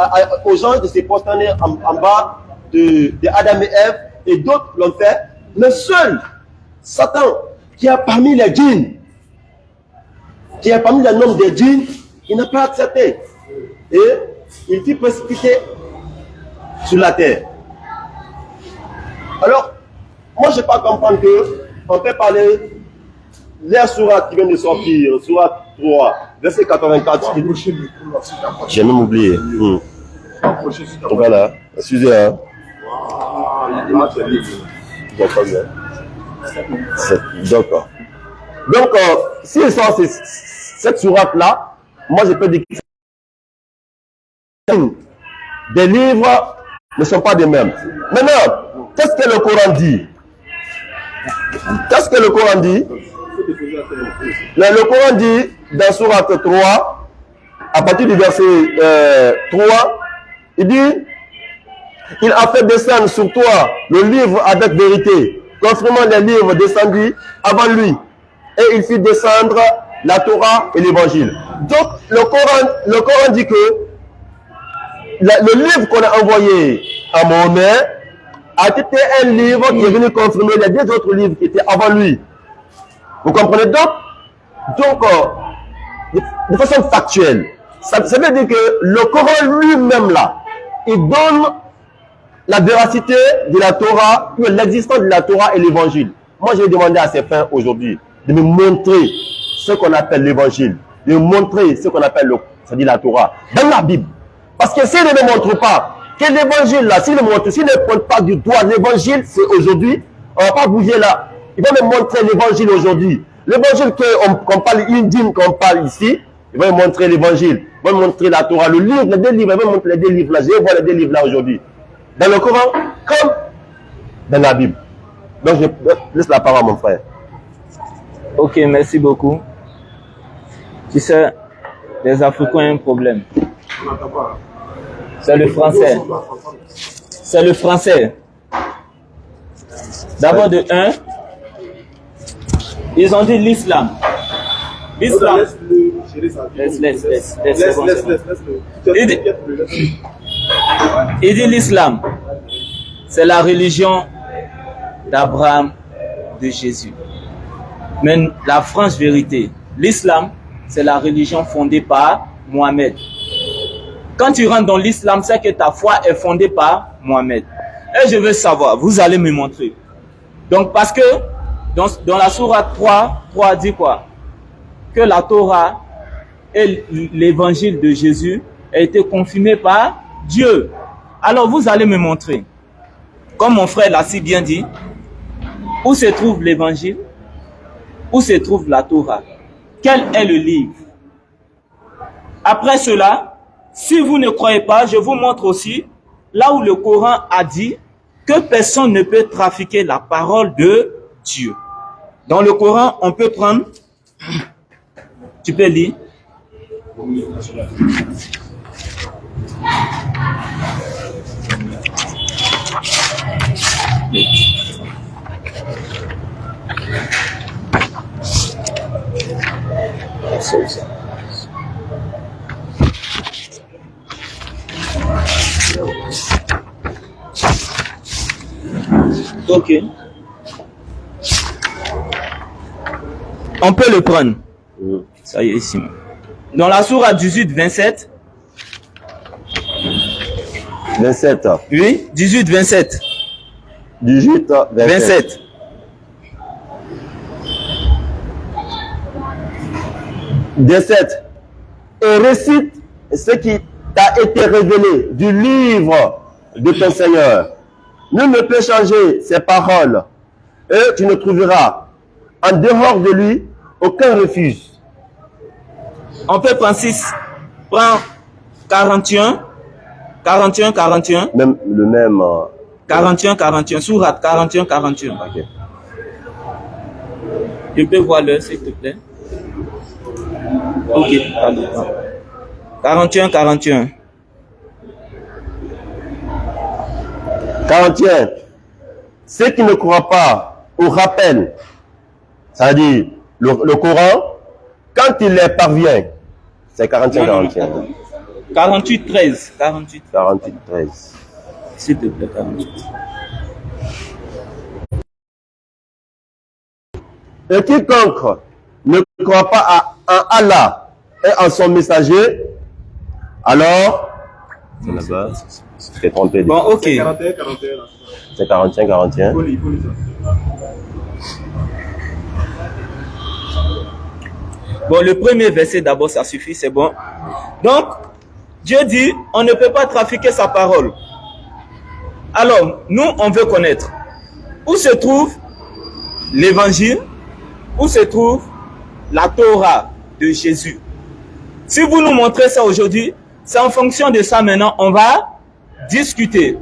aux gens de se prosterner en bas de Adam et Ève, et d'autres l'ont fait. Mais seul Satan, qui est parmi les djinns, qui est parmi le nombre des djinns, Il n'a pas accepté. Et il fut précipité sur la terre. Alors, moi je ne peux pas comprendre qu'on peut parler les sourates qui viennent de sortir, sourate 3, verset 84. J'ai même oublié. Voilà, excusez. Hein. D'accord. Donc, si ils sont cette sourate-là, moi je peux dire que des livres ne sont pas des mêmes. Maintenant, qu'est-ce que le Coran dit? Qu'est-ce que le Coran dit? Le Coran dit dans sourate 3, à partir du verset 3, il dit: il a fait descendre sur toi le livre avec vérité, confirmant les livres descendus avant lui. Et il fit descendre la Torah et l'évangile. Donc, le Coran dit que le livre qu'on a envoyé à Mohammed a été un livre qui est venu confirmer les deux autres livres qui étaient avant lui. Vous comprenez donc? Donc, de façon factuelle, ça veut dire que le Coran lui-même là, il donne la véracité de la Torah, l'existence de la Torah et l'évangile. Moi, j'ai demandé à ces frères aujourd'hui de me montrer ce qu'on appelle l'évangile, de me montrer ce qu'on appelle c'est-à-dire la Torah, dans la Bible. Parce que s'ils ne me montrent pas que l'évangile là, s'ils ne pointent pas du doigt l'évangile, c'est aujourd'hui, on ne va pas bouger là. Ils vont me montrer l'évangile aujourd'hui. L'évangile qu'on parle, indien qu'on parle ici, ils vont me montrer l'évangile, ils vont me montrer la Torah, le livre, les deux livres, ils vont me montrer les deux livres là. Je vais voir les deux livres là aujourd'hui. Dans le Coran, comme dans la Bible. Donc je laisse la parole à mon frère. Ok, merci beaucoup. Tu sais, les Africains ont un problème. C'est le français. C'est le français. D'abord de 1, ils ont dit l'islam. L'islam. Laisse. Il dit l'islam, c'est la religion d'Abraham, de Jésus. Mais la franche vérité, l'islam, c'est la religion fondée par Mohamed. Quand tu rentres dans l'islam, c'est que ta foi est fondée par Mohamed. Et je veux savoir, vous allez me montrer. Donc parce que dans la sourate 3 dit quoi? Que la Torah et l'évangile de Jésus a été confirmé par Dieu. Alors vous allez me montrer, comme mon frère l'a si bien dit, où se trouve l'évangile, où se trouve la Torah, quel est le livre. Après cela, si vous ne croyez pas, je vous montre aussi là où le Coran a dit que personne ne peut trafiquer la parole de Dieu. Dans le Coran, on peut prendre, tu peux lire. Ok. On peut le prendre. Ça y est, ici. Dans la sourate 18, 27. 27. Oui, 18, 27. 18, 27. 17. Et récite ce qui t'a été révélé du livre de ton Seigneur. Nul ne peut changer ses paroles. Et tu ne trouveras en dehors de lui aucun refuge. On peut prendre 6. Prends 41. 41, 41. Même le même. 41, 41. Sourate 41, 41. Ok. Je peux voir l'heure, s'il te plaît. Ok. 41, 41. 41. Ceux qui ne croient pas au rappel, c'est-à-dire le Coran, quand il les parvient, c'est 41, 41. 48, 13. 48. 48, 13. S'il te plaît, 48. Et quiconque ne croit pas en Allah et en son messager, alors, c'est là-bas, c'est trompé. Bon, ok. C'est 41, 41. Bon, le premier verset d'abord, ça suffit, c'est bon. Donc, Dieu dit, on ne peut pas trafiquer sa parole. Alors, nous, on veut connaître où se trouve l'évangile, où se trouve la Torah de Jésus. Si vous nous montrez ça aujourd'hui, c'est en fonction de ça maintenant, on va discuter.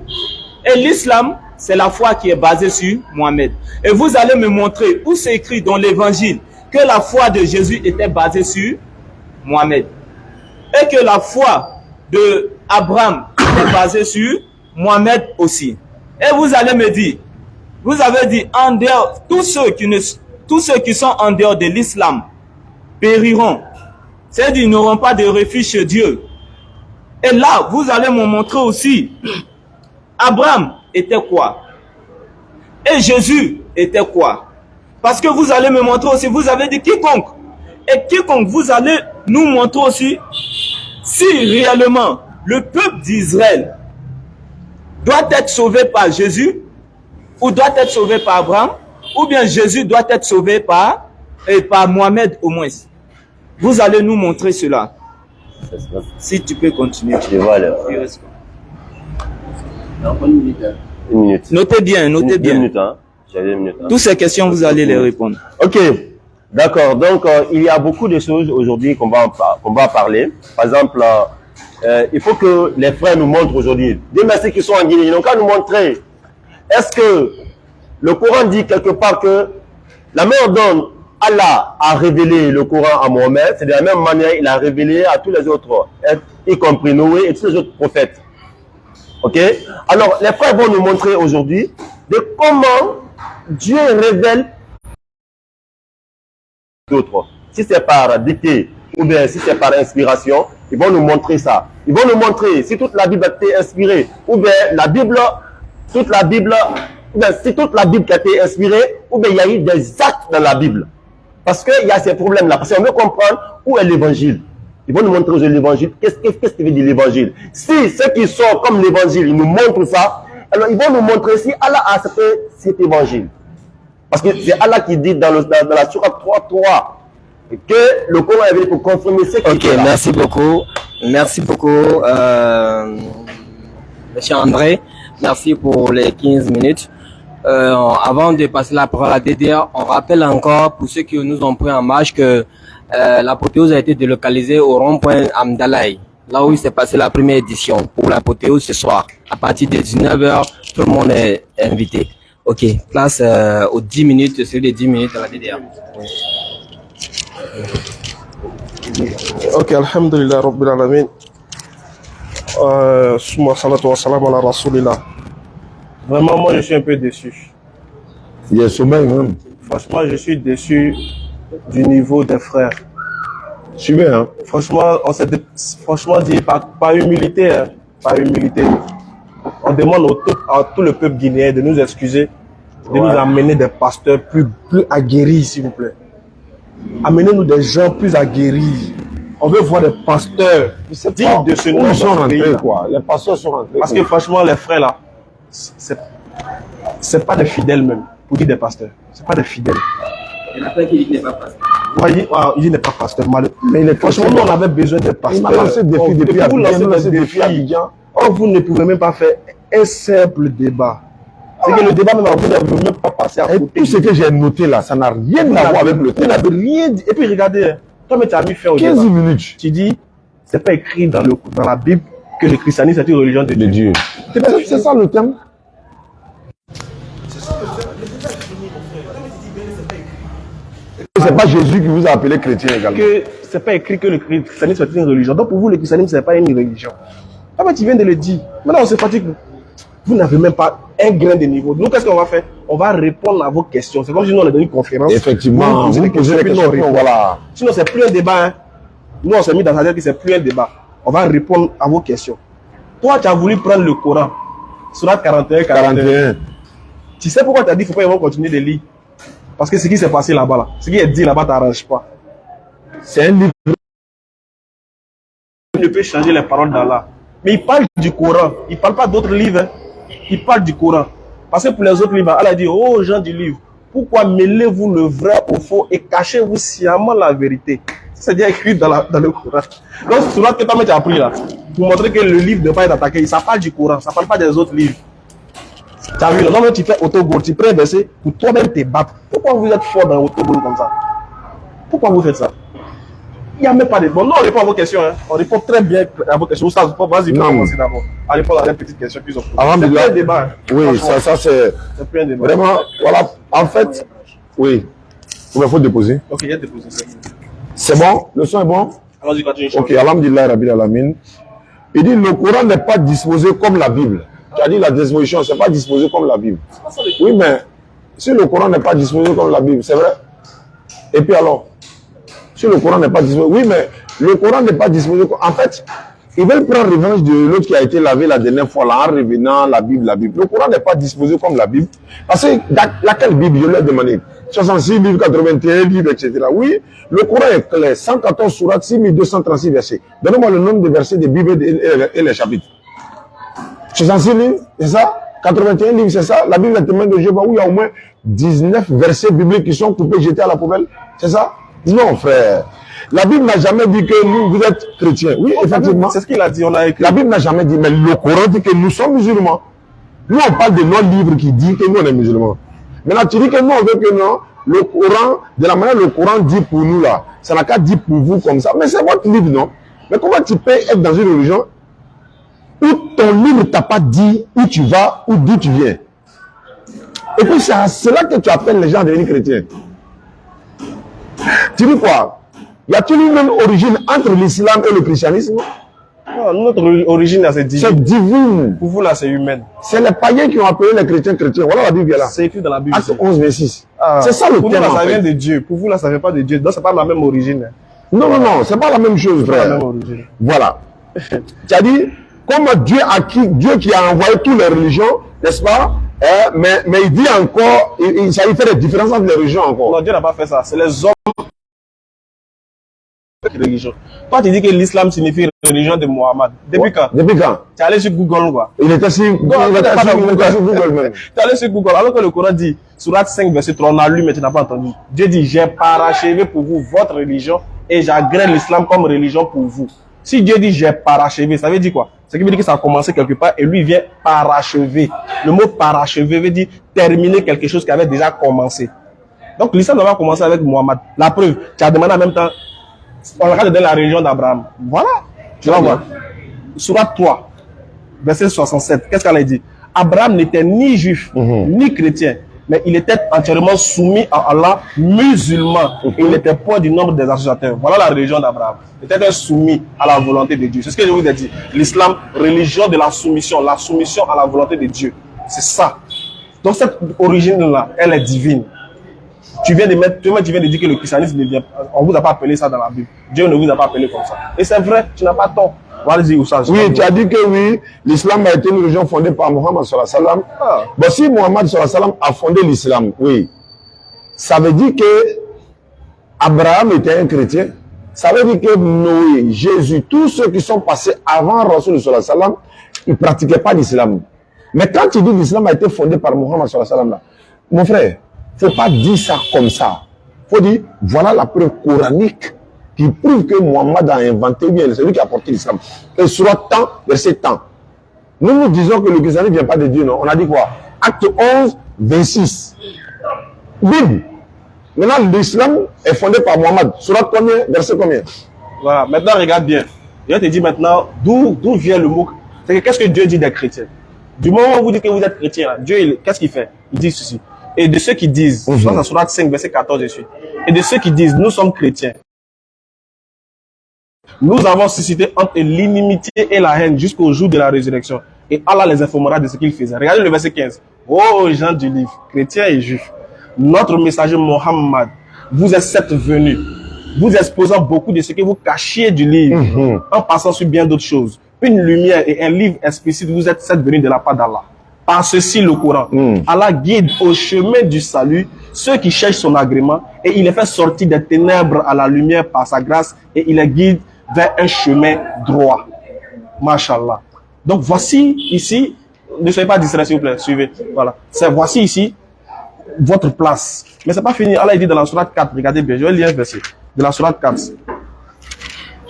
Et l'islam, c'est la foi qui est basée sur Mohammed. Et vous allez me montrer où c'est écrit dans l'évangile que la foi de Jésus était basée sur Mohammed. Et que la foi de Abraham était basée sur Mohammed aussi. Et vous allez me dire, vous avez dit, en dehors, tous ceux qui sont en dehors de l'islam périront. C'est-à-dire, ils n'auront pas de refuge chez Dieu. Et là, vous allez me montrer aussi, Abraham était quoi? Et Jésus était quoi? Parce que vous allez me montrer aussi, vous avez dit quiconque. Et quiconque, vous allez nous montrer aussi, si réellement le peuple d'Israël doit être sauvé par Jésus, ou doit être sauvé par Abraham, ou bien Jésus doit être sauvé par Mohammed au moins. Vous allez nous montrer cela. Si tu peux continuer. Je vois alors. Une minute. Notez bien, notez bien. 2 minutes, hein. J'avais 2 minutes. Hein. Toutes ces questions, vous allez les répondre. Ok, d'accord. Donc, il y a beaucoup de choses aujourd'hui qu'on va parler. Par exemple, il faut que les frères nous montrent aujourd'hui. Des messieurs qui sont en Guinée, ils n'ont qu'à nous montrer. Est-ce que le Coran dit quelque part que la manière dont Allah a révélé le Coran à Mohammed, c'est de la même manière qu'il a révélé à tous les autres, y compris Noé et tous les autres prophètes. Ok? Alors, les frères vont nous montrer aujourd'hui de comment Dieu révèle d'autres. Si c'est par dictée ou bien si c'est par inspiration, ils vont nous montrer ça. Ils vont nous montrer si toute la Bible a été inspirée ou bien la Bible, toute la Bible, ou bien si toute la Bible a été inspirée ou bien il y a eu des actes dans la Bible. Parce qu'il y a ces problèmes-là. Parce qu'on veut comprendre où est l'évangile. Ils vont nous montrer aujourd'hui l'évangile. Qu'est-ce qui veut dire l'évangile? Si ceux qui sont comme l'évangile, ils nous montrent ça, alors ils vont nous montrer si Allah a accepté cet évangile. Parce que c'est Allah qui dit dans la sourate 3.3 que le Coran est venu pour confirmer ce qui est là. Merci beaucoup. Merci beaucoup, Monsieur André. Merci pour les 15 minutes. Avant de passer la parole à DDR, on rappelle encore pour ceux qui nous ont pris en marche que l'apothéose a été délocalisée au rond-point Amdalaï, là où il s'est passé la première édition pour l'apothéose ce soir. À partir de 19h, tout le monde est invité. Ok, place aux 10 minutes, celui des 10 minutes à la DDR. Ok, alhamdulillah, rabbil alamin. Summa salatu wa salam ala rasulillah. Vraiment, moi, je suis un peu déçu. Il y a sommeil même. Franchement, je suis déçu du niveau des frères. Suivez, hein. Franchement, on s'est franchement dit, pas humilité, hein, pas humilité. On demande à tout le peuple guinéen de nous excuser, de nous amener des pasteurs plus aguerris, s'il vous plaît. Amenez-nous des gens plus aguerris. On veut voir des pasteurs dignes de ce nom. Ils sont rentrés, quoi. Les pasteurs sont rentrés. Parce que franchement, les frères là, c'est pas des fidèles même, pour dire des pasteurs. C'est pas des fidèles. Il y en a plein qui disent qu'il n'est pas pasteur. Ouais, il dit n'est pas pasteur. Mais franchement, nous on avait besoin de pasteurs. Il m'a lancé des défis depuis vous Abidjan. lancez des défis à Abidjan. Or, vous ne pouvez même pas faire un simple débat. C'est que le débat même, vous n'avez même pas passé à côté. Tout ce que j'ai noté là, ça n'a rien à voir avec le Vous thème. n'avez rien dit. Et puis regardez, hein, toi, mais tu as mis fin au 15 débat. minutes Tu dis, c'est pas écrit dans la Bible que le christianisme est une religion de de Dieu. Dieu. C'est ça le thème. C'est pas Jésus qui vous a appelé chrétien également. Que c'est pas écrit que le christianisme est une religion. Donc pour vous, le christianisme, c'est pas une religion. Ah mais tu viens de le dire. Maintenant, on se fatigue. Vous n'avez même pas un grain de niveau. Nous, qu'est-ce qu'on va faire? On va répondre à vos questions. C'est comme si nous, on est dans une conférence. Effectivement, vous posez des questions, voilà. Sinon, c'est plus un débat. Hein. Nous, on s'est mis dans la tête que c'est plus un débat. On va répondre à vos questions. Toi, tu as voulu prendre le Coran. Surat 41, 41. Tu sais pourquoi tu as dit qu'il ne faut pas continuer de lire? Parce que ce qui s'est passé là-bas, ce qui est dit là-bas, ne t'arrange pas. C'est un livre ne peut changer les paroles d'Allah. Mais il parle du Coran. Il ne parle pas d'autres livres. Hein. Il parle du Coran. Parce que pour les autres livres, Allah dit, oh gens du livre, pourquoi mêlez-vous le vrai au faux et cachez-vous sciemment la vérité? C'est déjà écrit dans le Coran. Donc, c'est ce que tu as appris là. Pour montrer que le livre ne doit pas être attaqué. Ça parle du Coran, ça ne parle pas des autres livres. Tu as vu, non, mais tu fais autogol, tu prends un verset pour toi-même te battre. Pourquoi vous êtes fort dans l'autogol comme ça? Pourquoi vous faites ça? Il n'y a même pas de... Bon, non, on répond à vos questions. Hein. On répond très bien à vos questions. Vas-y, commencer d'abord. À répondre à la petite question qu'ils ont posée. C'est plus un débat. Oui, ça c'est... C'est plus un débat. Vraiment, voilà. En fait, oui. Il faut déposer. Ok, il y a déposé ça. C'est bon? Le son est bon? Vas-y, continue. Ok, alhamdulillah, Rabbil Alamin. Il dit le Coran n'est pas disposé comme la Bible. Tu as dit la disposition, c'est pas disposé comme la Bible. Oui, mais si le Coran n'est pas disposé comme la Bible, c'est vrai? Et puis alors? Si le Coran n'est pas disposé, oui, mais le Coran n'est pas disposé. En fait, ils veulent prendre revanche de l'autre qui a été lavé la dernière fois, là, en revenant la Bible. Le Coran n'est pas disposé comme la Bible. Parce que laquelle Bible, je leur ai demandé 66 livres, 81 livres, etc. Oui, le Coran est clair. 114 sourates, 6236 versets. Donnez-moi le nombre de versets des Bibles et les chapitres. 66 livres, c'est ça? 81 livres, c'est ça? La Bible est témoin de Jéhovah, où il y a au moins 19 versets bibliques qui sont coupés, jetés à la poubelle. C'est ça? Non, frère. La Bible n'a jamais dit que vous êtes chrétiens. Oui, effectivement. C'est ce qu'il a dit, on a écrit. La Bible n'a jamais dit, mais le Coran dit que nous sommes musulmans. Nous, on parle de nos livres qui disent que nous, on est musulmans. Maintenant, tu dis que nous, on veut que non. Le Coran, de la manière le Coran dit pour nous, là, ça n'a qu'à dire pour vous comme ça. Mais c'est votre livre, non? Mais comment tu peux être dans une religion où ton livre t'a pas dit où tu vas ou d'où tu viens? Et puis, c'est à cela que tu appelles les gens à devenir chrétiens. Tu dis quoi? Y a-t-il une même origine entre l'islam et le christianisme? Non, notre origine, là, c'est divine. C'est divine. Pour vous, là, c'est humaine. C'est les païens qui ont appelé les chrétiens chrétiens. Voilà la Bible est là. C'est écrit dans la Bible. Acte 11, 26. C'est ça le pour thème. Pour nous, là, ça vient fait. de Dieu. Pour vous, là, ça ne vient pas de Dieu. Donc, c'est pas la même origine. Non, non, non, c'est pas la même chose, frère. C'est pas la même origine. Voilà. Tu as dit, comme Dieu qui a envoyé toutes les religions, n'est-ce pas? Mais il dit encore, il fait des différences entre les religions encore. Non, Dieu n'a pas fait ça. C'est les hommes qui religion. Toi, tu dis que l'islam signifie religion de Mohammed. Depuis quand? Depuis quand? Tu es allé sur Google, quoi. Il était sur Google même. Tu es allé sur Google, alors que le Coran dit, Surat 5, verset 3, on a lu, mais tu n'as pas entendu. Dieu dit, j'ai parachevé pour vous votre religion et j'agrée l'islam comme religion pour vous. Si Dieu dit j'ai parachevé, ça veut dire quoi? Ça veut dire que ça a commencé quelque part et lui vient parachever. Le mot parachever veut dire terminer quelque chose qui avait déjà commencé. Donc l'islam n'a pas commencé avec Mohammed. La preuve, tu as demandé en même temps, on regarde dans la religion d'Abraham. Voilà. Tu vas voir. Surat 3, verset 67. Qu'est-ce qu'elle a dit? Abraham n'était ni juif, ni chrétien, mais il était entièrement soumis à Allah, musulman. Et il n'était pas du nombre des associateurs. Voilà la religion d'Abraham. Il était soumis à la volonté de Dieu. C'est ce que je vous ai dit. L'islam, religion de la soumission à la volonté de Dieu. C'est ça. Donc cette origine-là, elle est divine. Tu viens de dire que le christianisme ne vient pas. On ne vous a pas appelé ça dans la Bible. Dieu ne vous a pas appelé comme ça. Et c'est vrai, tu n'as pas tort. Allez-y, où ça? Oui, tu as dit que oui, l'islam a été une religion fondée par Mohammed sallallahu alayhi wa sallam. Bon, si Mohammed sallallahu alayhi wa sallam a fondé l'islam, oui, ça veut dire que Abraham était un chrétien. Ça veut dire que Noé, Jésus, tous ceux qui sont passés avant Rasul sallallahu alayhi wa sallam, ils ne pratiquaient pas l'islam. Mais quand tu dis que l'islam a été fondé par Mohammed sallallahu alayhi wa sallam, mon frère, il ne faut pas dire ça comme ça. Il faut dire, voilà la preuve coranique qui prouve que Mohammed a inventé, ou bien c'est lui qui a apporté l'islam. Et sur tant, verset tant. Nous disons que le christianisme ne vient pas de Dieu, non? On a dit quoi? Acte 11, 26. Bible. Maintenant, l'islam est fondé par Mohammed. Surat combien? Verset combien? Voilà. Maintenant, regarde bien. Je te dis maintenant d'où vient le mot. C'est que qu'est-ce que Dieu dit des chrétiens? Du moment où vous dites que vous êtes chrétien, Dieu, qu'est-ce qu'il fait? Il dit ceci. Et de ceux qui disent, ça Surat 5, verset 14 et suite. Et de ceux qui disent, nous sommes chrétiens. Nous avons suscité entre l'inimitié et la haine jusqu'au jour de la résurrection. Et Allah les informera de ce qu'ils faisaient. Regardez le verset 15. Oh gens du livre, chrétiens et juifs, notre messager Mohammed vous est certes venu, vous exposant beaucoup de ce que vous cachiez du livre, en passant sur bien d'autres choses. Une lumière et un livre explicite vous êtes certes venus de la part d'Allah. Par ceci le Coran. Allah guide au chemin du salut ceux qui cherchent son agrément et il les fait sortir des ténèbres à la lumière par sa grâce et il les guide vers un chemin droit. Mashallah. Donc voici ici, ne soyez pas distrait s'il vous plaît, suivez. Voilà. Voici ici votre place. Mais c'est pas fini. Allah dit dans la sourate 4, regardez bien, je vais lire un verset. De la sourate 4.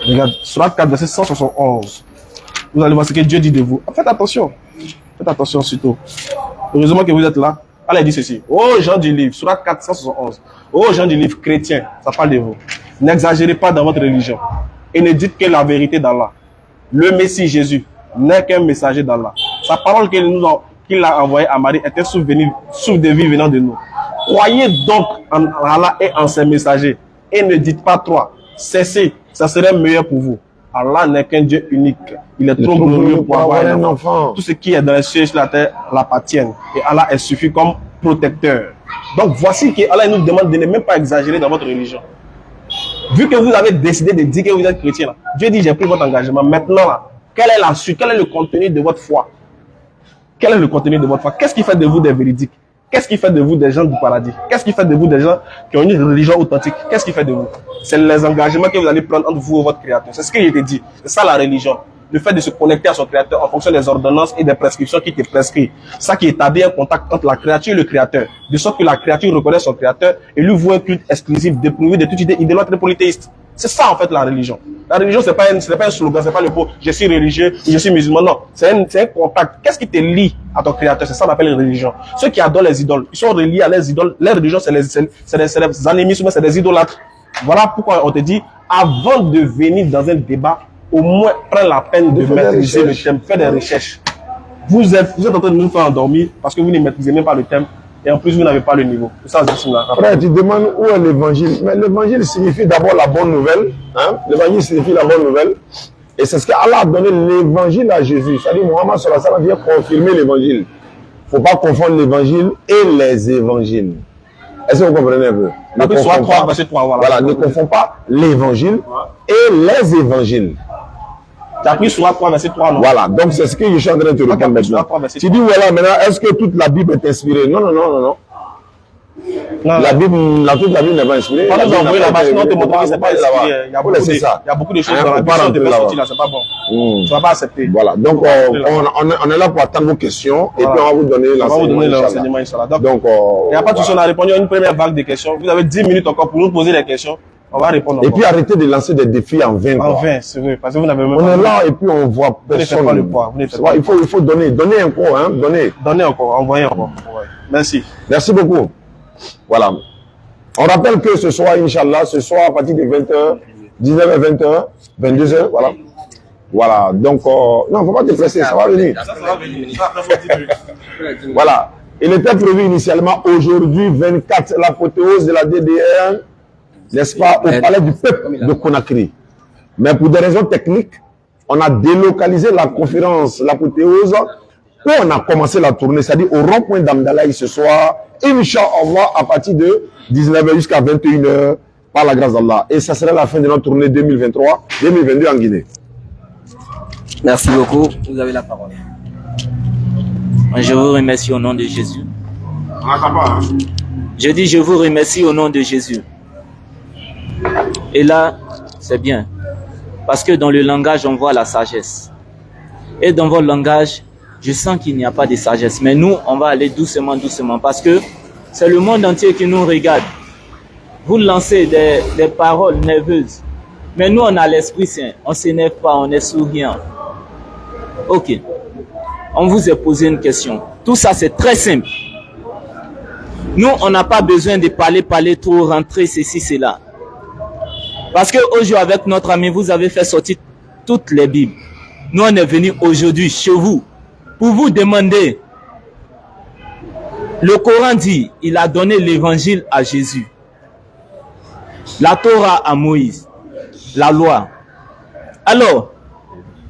Regarde, sourate 4, verset 171. Vous allez voir ce que Dieu dit de vous. Faites attention. Faites attention surtout. Heureusement que vous êtes là. Allah dit ceci. Oh gens du livre, sourate 4, 171. Oh gens du livre chrétien, ça parle de vous. N'exagérez pas dans votre religion. Et ne dites que la vérité d'Allah. Le Messie Jésus n'est qu'un messager d'Allah. Sa parole qu'il a envoyée à Marie était source de vie venant de nous. Croyez donc en Allah et en ses messagers. Et ne dites pas trois. Cessez, ça serait meilleur pour vous. Allah n'est qu'un Dieu unique. Il est trop glorieux pour avoir un enfant. Tout ce qui est dans les cieux et sur la terre l'appartiennent. Et Allah est suffi comme protecteur. Donc voici que Allah nous demande de ne même pas exagérer dans votre religion. Vu que vous avez décidé de dire que vous êtes chrétien, là, Dieu dit j'ai pris votre engagement. Maintenant, là, quel est le contenu de votre foi? Quel est le contenu de votre foi? Qu'est-ce qui fait de vous des véridiques? Qu'est-ce qui fait de vous des gens du paradis? Qu'est-ce qui fait de vous des gens qui ont une religion authentique? Qu'est-ce qui fait de vous? C'est les engagements que vous allez prendre entre vous et votre créateur. C'est ce qu'il te dit. C'est ça la religion. Le fait de se connecter à son créateur en fonction des ordonnances et des prescriptions qui te prescrit. Ça qui établit un contact entre la créature et le créateur. De sorte que la créature reconnaît son créateur et lui voit un culte exclusif, dépourvu de toute idée idolâtre polythéiste. C'est ça en fait la religion. La religion, c'est pas un slogan, c'est pas le mot je suis religieux, je suis musulman. Non, c'est un contact. Qu'est-ce qui te lie à ton créateur? C'est ça qu'on appelle une religion. Ceux qui adorent les idoles, ils sont reliés à les idoles. Les religions, c'est les animismes, c'est des idolâtres. Voilà pourquoi on te dit, avant de venir dans un débat, au moins prends la peine de maîtriser le thème, fais des recherches. Vous êtes en train de nous faire endormir parce que vous ne maîtrisez même pas le thème. Et en plus, vous n'avez pas le niveau. Ça, après, tu demandes où est l'évangile. Mais l'évangile signifie d'abord la bonne nouvelle. Hein? L'évangile signifie la bonne nouvelle. Et c'est ce qu'Allah a donné l'évangile à Jésus. C'est-à-dire, Mohammed sallallahu alayhi wa sallam vient confirmer l'évangile. Il ne faut pas confondre l'évangile et les évangiles. Est-ce que vous comprenez un peu? Ne confond pas l'évangile et les évangiles. Tu as pris sur 3, verset 3, non? Voilà, donc c'est ce que je suis en train de te répondre maintenant. Tu dis, voilà, maintenant, est-ce que toute la Bible est inspirée? Non. La Bible n'est pas inspirée. Quand nous envoyons la machine, on te montre que c'est pas inspiré. Il y a beaucoup de choses dans la Bible qui sont sorties là, c'est pas bon. Tu ne vas pas accepter. Voilà, donc on est là pour attendre vos questions et puis on va vous donner l'enseignement. Donc, il n'y a pas de souci, on a répondu à une première vague de questions. Vous avez 10 minutes encore pour nous poser les questions. On va répondre. Et puis arrêtez de lancer des défis en vain. En vain, c'est vrai. Parce que vous n'avez même pas. On est là et puis on voit personne. Vous ne faites pas le poids. Il faut donner encore, hein. Donnez encore, envoyez encore. Merci. Merci beaucoup. Voilà. On rappelle que ce soir, Inch'Allah, ce soir à partir de 20h, 19h, 20h, 22h, voilà. Voilà. Donc, non, faut pas te presser, ça va venir. Voilà. Il était prévu initialement aujourd'hui, 24, l'apothéose de la DDR. N'est-ce pas, au palais du peuple de Conakry. Mais pour des raisons techniques, on a délocalisé la conférence, l'apothéose, où on a commencé la tournée, c'est-à-dire au rond-point d'Amdalaï ce soir, Inch'Allah, à partir de 19h jusqu'à 21h, par la grâce d'Allah. Et ça sera la fin de notre tournée 2023-2022 en Guinée. Merci beaucoup. Vous avez la parole. Je vous remercie au nom de Jésus. Je dis je vous remercie au nom de Jésus. Et là, c'est bien. Parce que dans le langage, on voit la sagesse. Et dans votre langage, je sens qu'il n'y a pas de sagesse. Mais nous, on va aller doucement, doucement. Parce que c'est le monde entier qui nous regarde. Vous lancez des paroles nerveuses. Mais nous, on a l'Esprit Saint. On ne s'énerve pas, on est souriant. Ok. On vous a posé une question. Tout ça, c'est très simple. Nous, on n'a pas besoin de parler trop, rentrer, ceci, cela. Parce qu'aujourd'hui, avec notre ami, vous avez fait sortir toutes les Bibles. Nous, on est venus aujourd'hui chez vous pour vous demander. Le Coran dit, il a donné l'évangile à Jésus. La Torah à Moïse. La loi. Alors,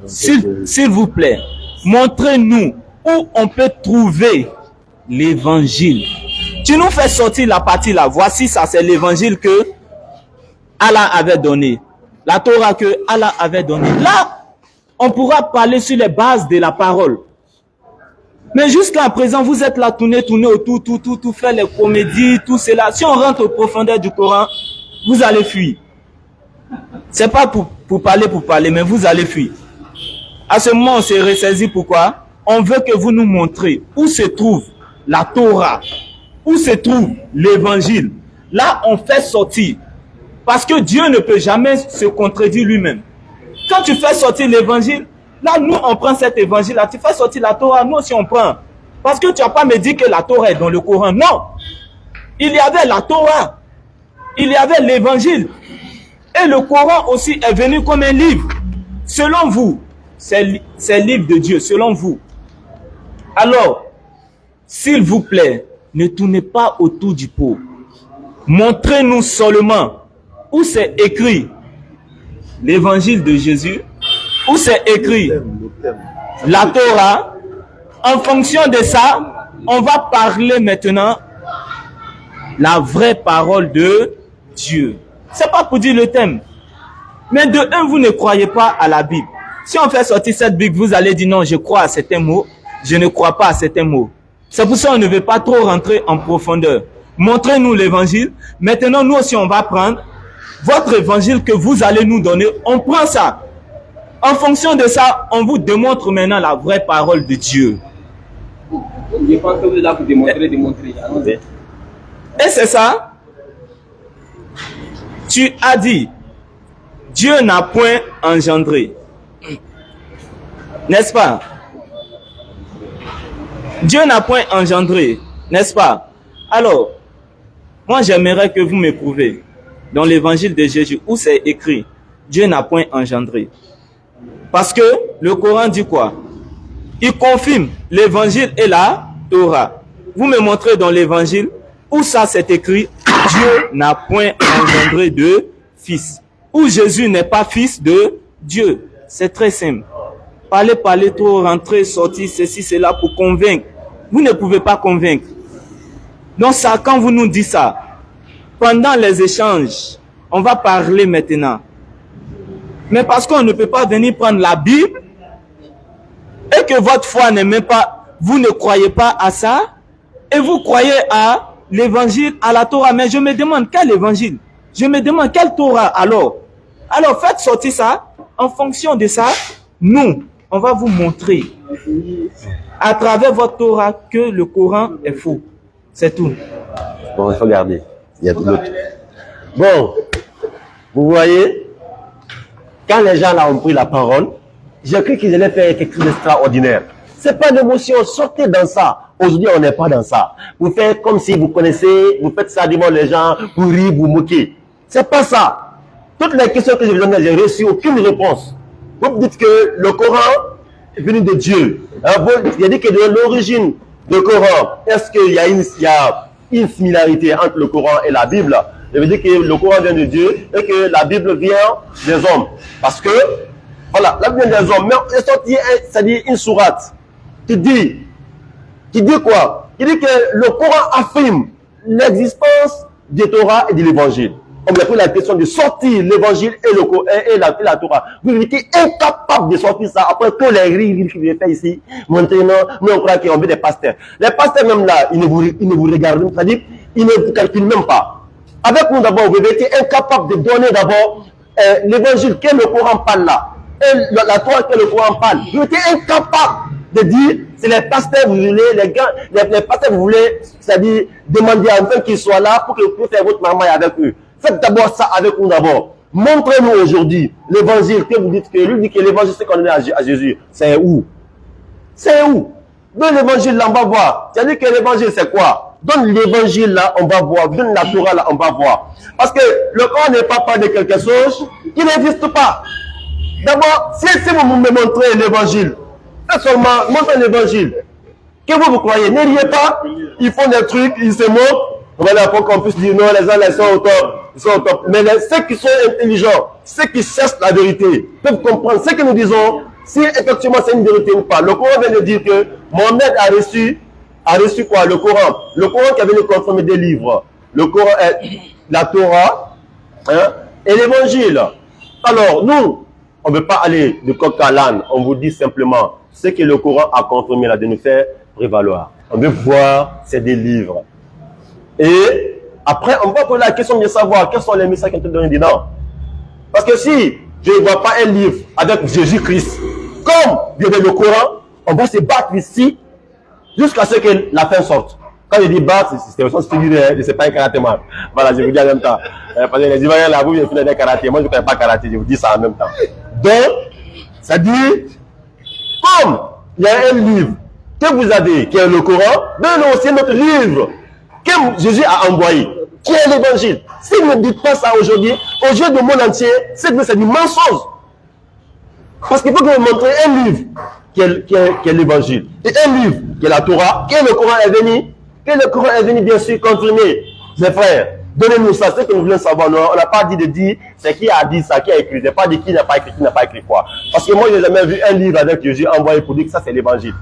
s'il vous plaît, montrez-nous où on peut trouver l'évangile. Tu nous fais sortir la partie là. Voici ça, c'est l'évangile que Allah avait donné. La Torah que Allah avait donnée. Là, on pourra parler sur les bases de la parole. Mais jusqu'à présent, vous êtes là, tourner autour, tout, faire les comédies, tout cela. Si on rentre aux profondeurs du Coran, vous allez fuir. C'est pas pour parler, mais vous allez fuir. À ce moment, on s'est ressaisi. Pourquoi? On veut que vous nous montrez où se trouve la Torah, où se trouve l'évangile. Là, on fait sortir. Parce que Dieu ne peut jamais se contredire lui-même. Quand tu fais sortir l'évangile, là, nous, on prend cet évangile-là. Tu fais sortir la Torah, nous aussi, on prend. Parce que tu n'as pas me dit que la Torah est dans le Coran. Non. Il y avait la Torah. Il y avait l'évangile. Et le Coran aussi est venu comme un livre. Selon vous, c'est le livre de Dieu, selon vous. Alors, s'il vous plaît, ne tournez pas autour du pot. Montrez-nous seulement où c'est écrit l'évangile de Jésus, où c'est écrit la Torah. En fonction de ça, on va parler maintenant la vraie parole de Dieu. C'est pas pour dire le thème. Mais de un, vous ne croyez pas à la Bible. Si on fait sortir cette Bible, vous allez dire non, je crois à certains mots, je ne crois pas à certains mots. C'est pour ça qu'on ne veut pas trop rentrer en profondeur. Montrez-nous l'évangile. Maintenant, nous aussi, on va prendre votre évangile que vous allez nous donner. On prend ça. En fonction de ça, on vous démontre maintenant la vraie parole de Dieu. Je pense que vous êtes là pour démontrer. Et c'est ça. Tu as dit, Dieu n'a point engendré. N'est-ce pas? Dieu n'a point engendré. N'est-ce pas? Alors, moi j'aimerais que vous me prouvez dans l'évangile de Jésus où c'est écrit, Dieu n'a point engendré. Parce que le Coran dit quoi? Il confirme l'évangile et la Torah. Vous me montrez dans l'évangile où ça c'est écrit, Dieu n'a point engendré de fils. Où Jésus n'est pas fils de Dieu. C'est très simple. Parler trop, rentrer, sortir, ceci, cela pour convaincre. Vous ne pouvez pas convaincre. Donc ça, quand vous nous dites ça, pendant les échanges, on va parler maintenant. Mais parce qu'on ne peut pas venir prendre la Bible et que votre foi n'est même pas, vous ne croyez pas à ça et vous croyez à l'évangile, à la Torah. Mais je me demande quel évangile? Je me demande quelle Torah alors? Alors faites sortir ça. En fonction de ça, nous, on va vous montrer à travers votre Torah que le Coran est faux. C'est tout. Bon, il faut garder. Il y a tout l'autre. Bon, vous voyez, quand les gens là ont pris la parole, j'ai cru qu'ils allaient faire quelque chose d'extraordinaire. C'est pas d'émotion, sortez dans ça. Aujourd'hui, on n'est pas dans ça. Vous faites comme si vous connaissez, vous faites ça devant les gens, vous riez, vous moquez. C'est pas ça. Toutes les questions que je vous donne, j'ai reçu aucune réponse. Vous me dites que le Coran est venu de Dieu. Il a dit que de l'origine du Coran, est-ce qu'il y a une similarité entre le Coran et la Bible? Je veux dire que le Coran vient de Dieu et que la Bible vient des hommes. Parce que, voilà, la Bible vient des hommes. Mais il est sorti, c'est-à-dire une sourate qui dit quoi? Il dit que le Coran affirme l'existence du Torah et de l'Évangile. On a pris la question de sortir l'évangile et la Torah. Vous étiez incapable de sortir ça après tous les rires que j'ai fait ici. Maintenant, nous on croit qu'on veut des pasteurs. Les pasteurs même là, ils ne vous regardent même, c'est-à-dire, ils ne vous calculent même pas. Avec nous d'abord, vous avez été incapable de donner d'abord l'évangile que le Coran parle là. Et la Torah que le Coran parle. Vous étiez incapable de dire, c'est les pasteurs, vous voulez, les pasteurs, vous voulez, c'est-à-dire, demander à eux qu'ils soient là pour que vous puissiez faire votre marmaille avec eux. Faites d'abord ça avec nous d'abord. Montrez-nous aujourd'hui l'évangile que vous dites que lui dit que l'évangile c'est qu'on donne à Jésus. C'est où? C'est où? Donne l'évangile là, on va voir. C'est-à-dire que l'évangile c'est quoi? Donne l'évangile là, on va voir. Donne la Torah là, on va voir. Parce que le Coran n'est pas parlé de quelque chose qui n'existe pas. D'abord, si vous me montrez l'évangile, faites seulement montrez l'évangile. Que vous croyez? Ne riez pas. Ils font des trucs, ils se moquent. On va là pour qu'on puisse dire non, les gens là, sont au top. Ils sont au top. Mais ceux qui sont intelligents, ceux qui cherchent la vérité, peuvent comprendre ce que nous disons, si effectivement c'est une vérité ou pas. Le Coran vient de dire que Mohamed a reçu quoi? Le Coran. Le Coran qui a venu confirmer des livres. Le Coran est la Torah et l'Évangile. Alors, nous, on ne veut pas aller de coq à l'âne. On vous dit simplement ce que le Coran a confirmé là, de nous faire prévaloir. On veut voir ces des livres. Et après, on va poser la question de savoir quels sont les messages qu'on te donne dedans. Parce que si je ne vois pas un livre avec Jésus-Christ. Comme il y avait le Coran, on va se battre ici jusqu'à ce que la fin sorte. Quand je dis battre, c'est au sens figuré, je ne sais pas un karatéman. Voilà, je vous dis en même temps. Parce que les Ivoiriens là, vous, ils font des karaté. Moi, je ne connais pas karaté, je vous dis ça en même temps. Donc, ça dit, comme il y a un livre que vous avez, qui est le Coran, donnez aussi notre livre que Jésus a envoyé, qui est l'évangile. Si vous ne dites pas ça aujourd'hui, aux yeux du monde entier, c'est du mensonge. Parce qu'il faut que vous montrez un livre qui est l'évangile, et un livre qui est la Torah, que le Coran est venu, bien sûr confirmer. Mes frères, donnez-nous ça, c'est ce que nous voulons savoir. On n'a pas dit de dire, c'est qui a dit ça, qui a écrit. Je n'ai pas dit qui n'a pas écrit quoi. Parce que moi, je n'ai jamais vu un livre avec Jésus envoyé pour dire que ça, c'est l'évangile.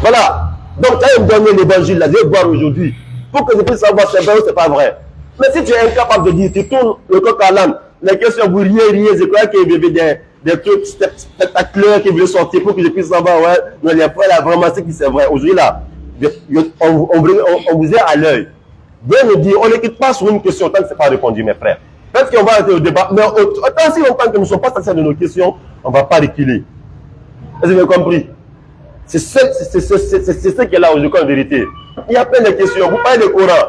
Voilà. Donc, quand il me donne l'évangile, là, je vais voir aujourd'hui, pour que je puisse savoir si c'est vrai ou c'est pas vrai. Mais si tu es incapable de dire, tu tournes le coq à l'âne, les questions, vous riez, je crois qu'il y avait des trucs spectaculaires qui veulent sortir pour que je puisse savoir, ouais, non, il y a pas là, vraiment, c'est qui c'est vrai. Aujourd'hui, là, on vous est à l'œil. Viens nous dire, on ne quitte pas sur une question tant que ce n'est pas répondu, mes frères. Peut-être qu'on va arrêter au débat, mais tant si longtemps que nous ne sommes pas satisfaits de nos questions, on ne va pas reculer. Est-ce que vous avez compris? C'est ce qui est là aujourd'hui en vérité. Il y a plein de questions. Vous parlez de Coran.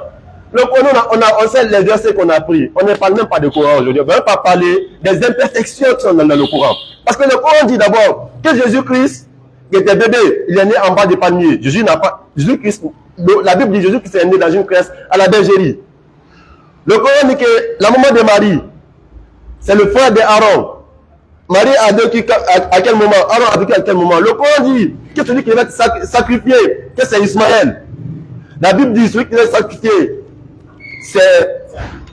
Le Coran, on sait les versets qu'on a pris. On ne parle même pas de Coran aujourd'hui. On ne va même pas parler des imperfections qui sont dans le Coran. Parce que le Coran dit d'abord que Jésus-Christ, qui était bébé, il est né en bas des palmiers. Jésus-Christ, la Bible dit Jésus-Christ est né dans une crèche à la bergerie. Le Coran dit que la maman de Marie, c'est le frère d'Aaron. Marie a vécu à quel moment? Aaron a vécu à quel moment? Le Coran dit que celui qui va être sacrifié, que c'est Ismaël. La Bible dit celui qui va être sacrifié,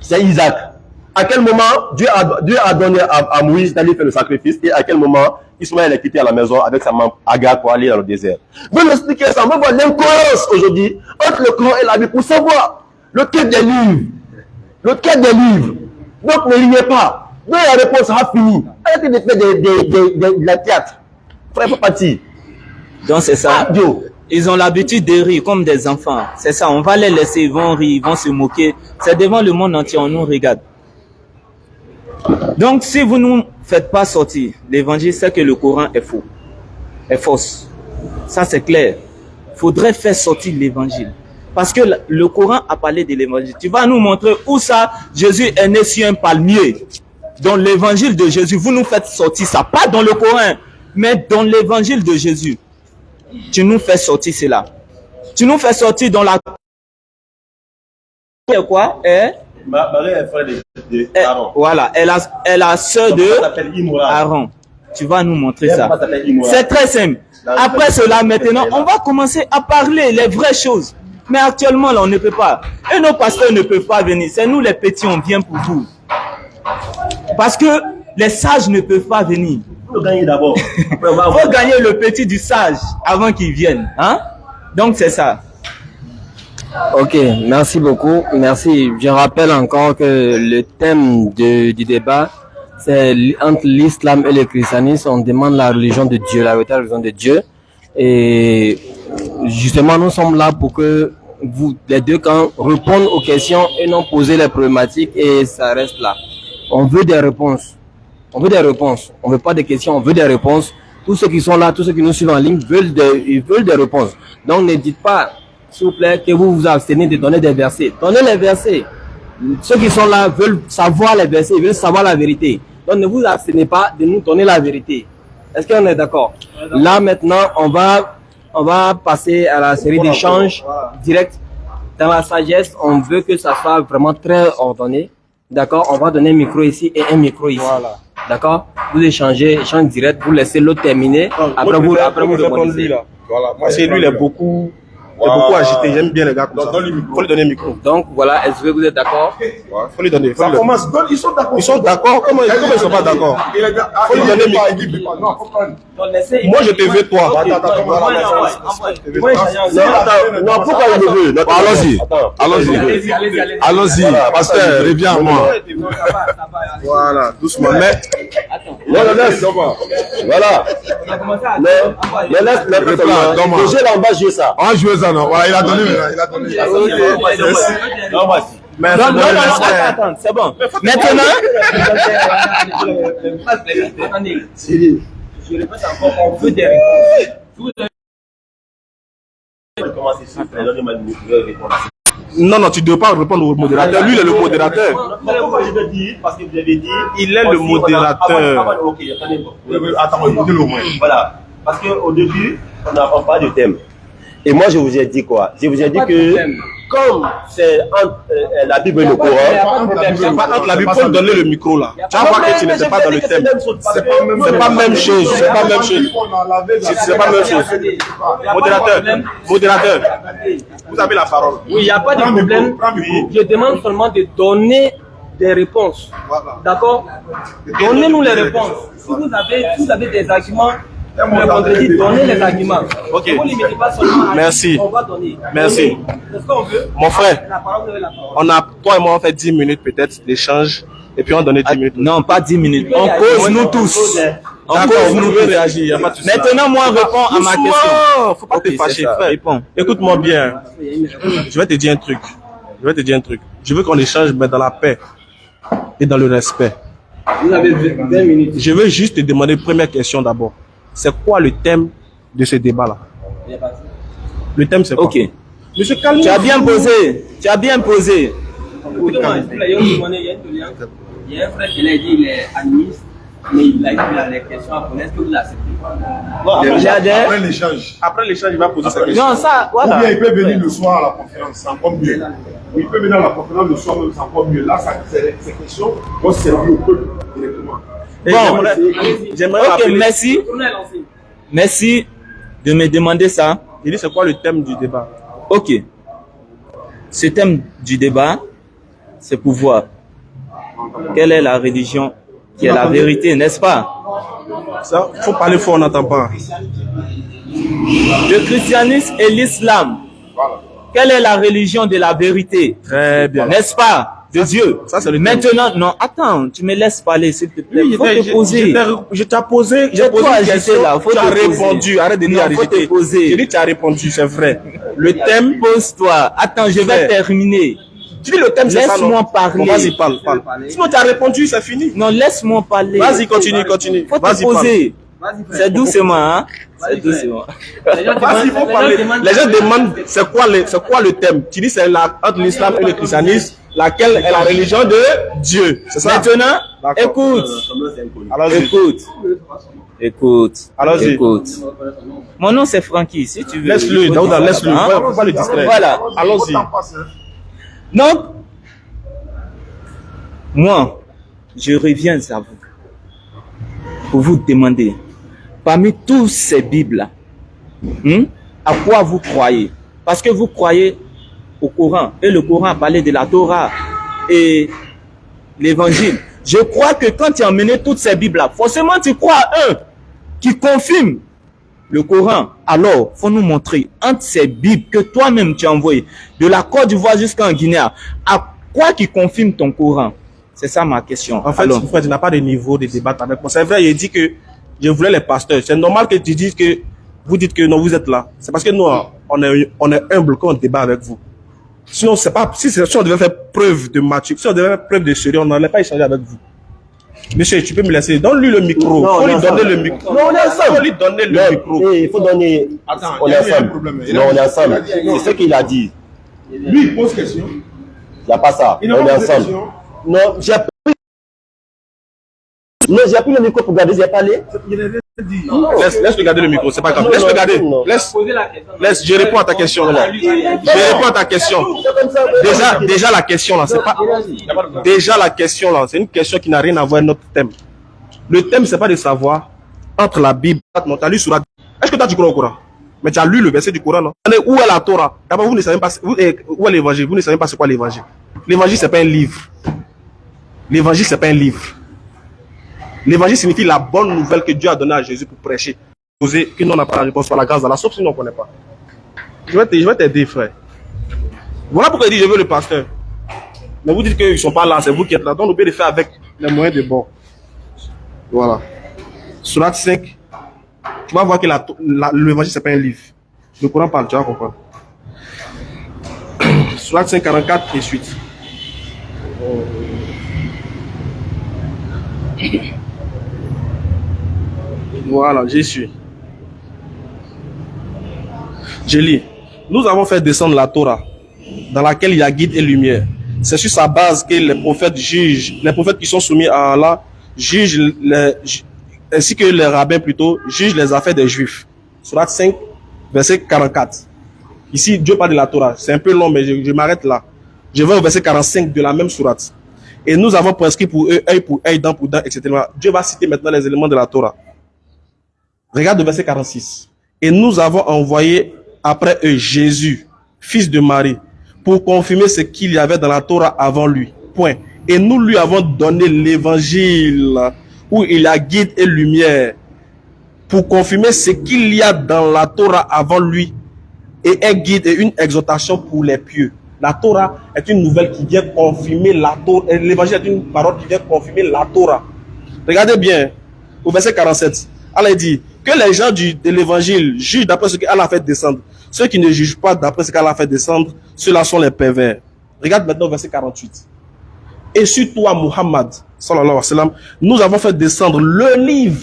c'est Isaac. À quel moment Dieu a donné à Moïse d'aller faire le sacrifice et à quel moment Ismaël est quitté à la maison avec sa maman Agar pour aller dans le désert. Vous nous expliquez ça, on va voir l'incohérence aujourd'hui entre le Coran et la Bible pour savoir lequel des livres. Donc ne liez pas. Donc la réponse sera finie. Arrêtez de faire de la théâtre. Frère, faut partir. Donc c'est ça. Ils ont l'habitude de rire comme des enfants. C'est ça, on va les laisser, ils vont rire, ils vont se moquer. C'est devant le monde entier, on nous regarde. Donc si vous ne nous faites pas sortir l'évangile, c'est que le Coran est faux, est fausse. Ça c'est clair. Il faudrait faire sortir l'évangile. Parce que le Coran a parlé de l'évangile. Tu vas nous montrer où ça, Jésus est né sur un palmier. Dans l'évangile de Jésus, vous nous faites sortir ça. Pas dans le Coran, mais dans l'évangile de Jésus. Tu nous fais sortir cela. Tu nous fais sortir dans la... Quoi? Marie est frère de Aaron. Voilà, elle a sœur de Aaron. Tu vas nous montrer ça. C'est très simple. Après cela, maintenant, on va commencer à parler les vraies choses. Mais actuellement, là, on ne peut pas. Et nos pasteurs ne peuvent pas venir. C'est nous les petits, on vient pour vous. Parce que les sages ne peuvent pas venir. Il faut gagner d'abord. Il faut gagner le petit du sage avant qu'il vienne. Hein? Donc, c'est ça. Ok, merci beaucoup. Merci. Je rappelle encore que le thème du débat, c'est entre l'islam et le christianisme. On demande la religion de Dieu, la véritable religion de Dieu. Et justement, nous sommes là pour que vous, les deux camps, répondent aux questions et non poser les problématiques et ça reste là. On veut des réponses. On veut des réponses. On veut pas des questions, on veut des réponses. Tous ceux qui sont là, tous ceux qui nous suivent en ligne veulent des réponses. Donc ne dites pas, s'il vous plaît, que vous vous abstenez de donner des versets. Donnez les versets. Ceux qui sont là veulent savoir les versets, ils veulent savoir la vérité. Donc ne vous abstenez pas de nous donner la vérité. Est-ce qu'on est d'accord? Là maintenant, on va passer à la série d'échanges directs. Dans la sagesse, on veut que ça soit vraiment très ordonné. D'accord? On va donner un micro ici et un micro ici. Voilà. D'accord? Vous échangez, échange direct, vous laissez l'autre terminer. Après vous répondez. Voilà. Moi, c'est lui, il est beaucoup agité. J'aime bien les gars comme ça. Il faut lui donner le micro. Donc voilà, est-ce que vous êtes d'accord? Il faut lui donner. Ça commence. Ils sont d'accord. Ils sont d'accord. Comment ils sont pas d'accord? Il faut lui donner le micro. Moi, je te veux toi. Non, pourquoi il me veut? Allons-y, pasteur, reviens à moi. Voilà, doucement. Mais laisse. Voilà. Laisse. On va jouer ça, non? Voilà, il a donné. Non, voici. Mais Non, c'est non, dans le non, respect. attends, c'est bon. Maintenant, Attendez, je répète encore, on veut des réponses. Non, non, tu ne dois pas répondre au modérateur. Lui, il est le modérateur. Pourquoi je veux dire? Parce que vous avez dit. Il est le modérateur. Ok, attendez. Attends, écoutez-le au moins. Voilà. Parce qu'au début, on n'a pas de thème. Et moi, je vous ai dit quoi? Je vous ai dit que, comme c'est entre la Bible et le Coran, C'est pas entre la Bible. Il faut donner le micro là. Tu vas voir que tu n'étais pas dans le thème. C'est pas même chose. C'est pas même chose. C'est pas même chose. Modérateur, vous avez la parole. Oui, il n'y a pas de problème. Je demande seulement de donner des réponses. D'accord? Donnez-nous les réponses. Si vous avez des arguments, le vendredi, donnez les arguments. Ok. Ne vous limitez pas seulement à Merci. on va donner. Merci. C'est ce qu'on veut. Mon frère, La parole, vous avez la parole. on a, toi et moi, on fait 10 minutes peut-être d'échange. Et puis on donne 10 minutes. non, pas 10 minutes. On cause nous tous. On D'accord, cause vous nous pouvez tous. réagir. Y a pas de souci. Maintenant, moi, réponds à ma question. Faut pas Ok, te c'est fâcher, ça, frère. réponds. Écoute-moi bien. Je vais te dire un truc. Je veux qu'on échange, mais dans la paix et dans le respect. Vous avez 20 minutes. Je veux juste te demander première question d'abord. C'est quoi le thème de ce débat-là? Le thème, c'est quoi? Ok. Monsieur Calme. Tu as bien posé. Tu as bien posé. Écoutez-moi, il y a une doléance. Il y a un frère qui l'a dit, il est administre, mais il a eu les questions à poser. Est-ce que vous l'acceptez? Après l'échange. Après l'échange, il va poser sa question. Non, ça, Ou voilà. bien il peut venir le soir à la conférence, c'est encore mieux. Ou il peut venir à la conférence le soir, c'est encore mieux. Là, ces questions vont servir au peuple directement. Et Bon. j'aimerais Ok, rappeler. merci. Tournez à l'ancien. Merci de me demander ça. Il dit c'est quoi le thème du débat? Ok. Ce thème du débat, c'est pour voir quelle est la religion qui est la vérité, n'est-ce pas? Ça, faut parler fort, on n'entend pas. Le christianisme et l'islam. Quelle est la religion de la vérité? Très bien. N'est-ce pas? De Dieu. Ça, c'est le thème. Maintenant, non, attends, tu me laisses parler, s'il te plaît. Oui, Faut te poser. je t'ai posé, C'est toi, une j'étais question, là, faut tu as te poser. répondu, arrête de Non, dire faut te poser. J'ai dit tu as répondu, c'est vrai. Le thème, Pose-toi. Attends, je vais Frère. terminer. tu dis le thème c'est ça, non? Laisse-moi parler. Bon, vas-y, parle. Sinon tu as répondu, c'est fini. Non, laisse-moi parler. Vas-y, continue. Faut te Vas-y, poser. C'est doucement, hein? C'est doucement. Vas-y, il faut parler. Les gens demandent c'est quoi le thème. Tu dis c'est entre l'islam et le christianisme, laquelle est la religion de Dieu. C'est ça? Maintenant, D'accord. écoute. Allons-y. Allons-y. Écoute. Mon nom c'est Francky, si tu veux. Laisse-le, Daouda, laisse-le. Hein? Faut pas le distraire. Voilà. Allons-y. Donc, moi, je reviens à vous pour vous demander, parmi tous ces Bibles-là, à quoi vous croyez? Parce que vous croyez au Coran, et le Coran a parlé de la Torah et l'Évangile. Je crois que quand tu as emmené toutes ces Bibles-là, forcément tu crois à un qui confirme le Coran. Alors, faut nous montrer entre ces Bibles que toi-même tu as envoyées, de la Côte d'Ivoire jusqu'en Guinée, à quoi qui confirme ton Coran? C'est ça ma question. En fait, Alors, frère, tu n'as pas de niveau de débattre avec moi. C'est vrai, il dit que je voulais les pasteurs. C'est normal que tu dises que vous dites que non, vous êtes là. C'est parce que nous, on est humble quand on débat avec vous. Sinon, c'est pas, si on devait faire preuve de maturité, si on devait faire preuve de sérieux, on n'allait pas échanger avec vous. Monsieur, tu peux me laisser. Donne-lui le micro. Non, Faut lui non, donner ça. le micro. Non, on est ensemble. Faut lui donner le micro. Non, il faut donner. Attends, On il est y a eu un ensemble. problème. Non, on est ensemble. C'est ce qu'il a dit. Lui, il pose question. Il n'y a pas ça. Il On n'a est pas posé ensemble. question. Non, j'ai pris. Non, j'ai pris le micro pour garder, j'ai parlé. Laisse regarder le micro, c'est pas grave. Non, Laisse non, regarder. non. Laisse, Posez la question. laisse, je réponds à ta question là. Je réponds à ta question. Déjà la question là, c'est pas. Déjà la question là, c'est une question qui n'a rien à voir avec notre thème. Le thème, c'est pas de savoir entre la Bible, non, t'as lu sur la. Est-ce que toi tu crois au Coran? Mais tu as lu le verset du Coran, non? Où est la Torah? D'abord, vous ne savez pas où est l'évangile. Vous ne savez pas c'est quoi l'évangile. L'évangile, c'est pas un livre. L'évangile, c'est pas un livre. L'évangile signifie la bonne nouvelle que Dieu a donnée à Jésus pour prêcher. Poser que nous on n'a pas la réponse par la grâce de la sauf si nous on ne connaît pas. Je vais t'aider, frère. Voilà pourquoi il dit je veux le pasteur. Mais vous dites qu'ils ne sont pas là, c'est vous qui êtes là. Donc, on peut le faire avec les moyens de bord. Voilà. Surat 5, tu vas voir que l'évangile, ce n'est pas un livre. Le Coran parle, tu vas comprendre. Surat 5, 44 et suite. Voilà, j'y suis. Je lis. Nous avons fait descendre la Torah, dans laquelle il y a guide et lumière. C'est sur sa base que les prophètes jugent, les prophètes qui sont soumis à Allah jugent, ainsi que les rabbins plutôt, jugent les affaires des Juifs. Sourate 5, verset 44. Ici, Dieu parle de la Torah. C'est un peu long, mais je m'arrête là. Je vais au verset 45 de la même sourate. Et nous avons prescrit pour eux, œil, dent pour dent, etc. Dieu va citer maintenant les éléments de la Torah. Regarde le verset 46. Et nous avons envoyé après eux Jésus, fils de Marie, pour confirmer ce qu'il y avait dans la Torah avant lui. Point. Et nous lui avons donné l'évangile où il y a guide et lumière pour confirmer ce qu'il y a dans la Torah avant lui et un guide et une exhortation pour les pieux. La Torah est une nouvelle qui vient confirmer la Torah. L'évangile est une parole qui vient confirmer la Torah. Regardez bien, au verset 47, Allah dit que les gens de l'évangile jugent d'après ce qu'Allah a fait descendre. Ceux qui ne jugent pas d'après ce qu'Allah a fait descendre, ceux-là sont les pervers. Regarde maintenant au verset 48. Et sur toi, Muhammad, sallallahu alayhi wa sallam, nous avons fait descendre le livre.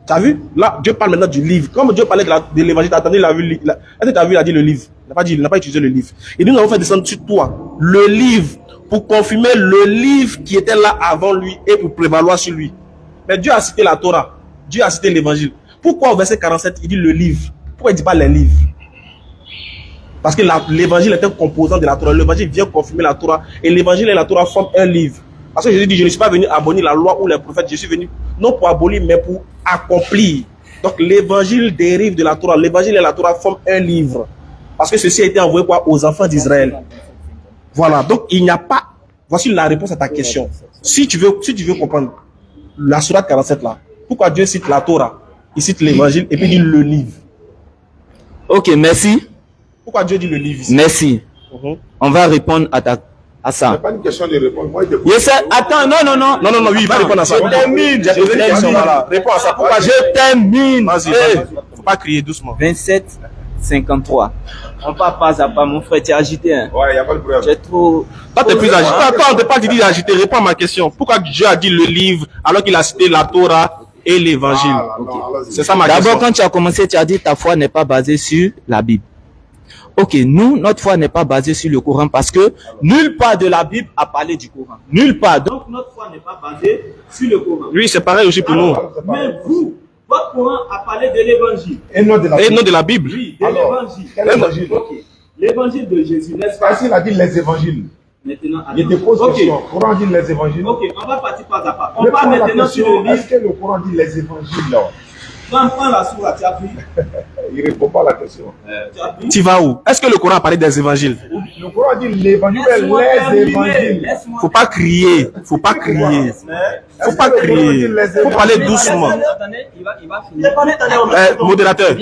Tu as vu? Là, Dieu parle maintenant du livre. Comme Dieu parlait de l'évangile, tu as vu, est-ce que tu as vu, il a dit le livre. Il n'a pas utilisé le livre. Et nous avons fait descendre sur toi le livre pour confirmer le livre qui était là avant lui et pour prévaloir sur lui. Mais Dieu a cité la Torah. Dieu a cité l'évangile. Pourquoi au verset 47, il dit le livre? Pourquoi il ne dit pas les livres? Parce que l'évangile est un composant de la Torah. L'évangile vient confirmer la Torah. Et l'évangile et la Torah forment un livre. Parce que Jésus dit, je ne suis pas venu abolir la loi ou les prophètes. Je suis venu non pour abolir, mais pour accomplir. Donc l'évangile dérive de la Torah. L'évangile et la Torah forment un livre. Parce que ceci a été envoyé quoi? Aux enfants d'Israël. Voilà. Donc il n'y a pas... Voici la réponse à ta question. Si tu veux comprendre la sourate 47 là, pourquoi Dieu cite la Torah? Il cite l'évangile et puis il dit le livre. Ok, merci. Pourquoi Dieu dit le livre ici? Merci. On va répondre à ça. Ce n'est pas une question de répondre. Moi, Attends, non, oui, il va répondre à ça. Je termine. Voilà. Réponds à ça. Pourquoi Je termine. Vas-y. Faut pas crier doucement. 27, 53. On part pas à pas, mon frère, tu es agité. Hein. Ouais, il n'y a pas de problème. Tu es trop... Toi, tu es plus agité. Toi, on ne t'a pas dit agité. Réponds à ma question. Pourquoi Dieu a dit le livre alors qu'il a cité la Torah et l'évangile? C'est ça ma question. D'abord, quand tu as commencé, tu as dit ta foi n'est pas basée sur la Bible. Ok, nous, notre foi n'est pas basée sur le Coran parce que nulle part de la Bible a parlé du Coran. Nulle part. Donc, notre foi n'est pas basée sur le Coran. Oui, c'est pareil aussi pour nous. Mais vous, votre Coran a parlé de l'évangile. Et non de la Bible. Et non de la Bible. Oui, de Alors, l'évangile. quel évangile? Ok. L'évangile de Jésus, n'est-ce pas? Parce qu'il a dit les évangiles. Maintenant, Il te pose question. Le Coran dit les évangiles. Ok, on va partir pas à pas. On part maintenant sur le livre. Est-ce que le Coran dit les évangiles là? Prends la sourate, tu as vu? Il ne répond pas à la question. Tu vas où? Est-ce que le Coran a parlé des évangiles? Le Coran dit l'évangile, les évangiles. Faut pas crier. Faut pas crier. Faut pas crier. Faut parler doucement. Modérateur,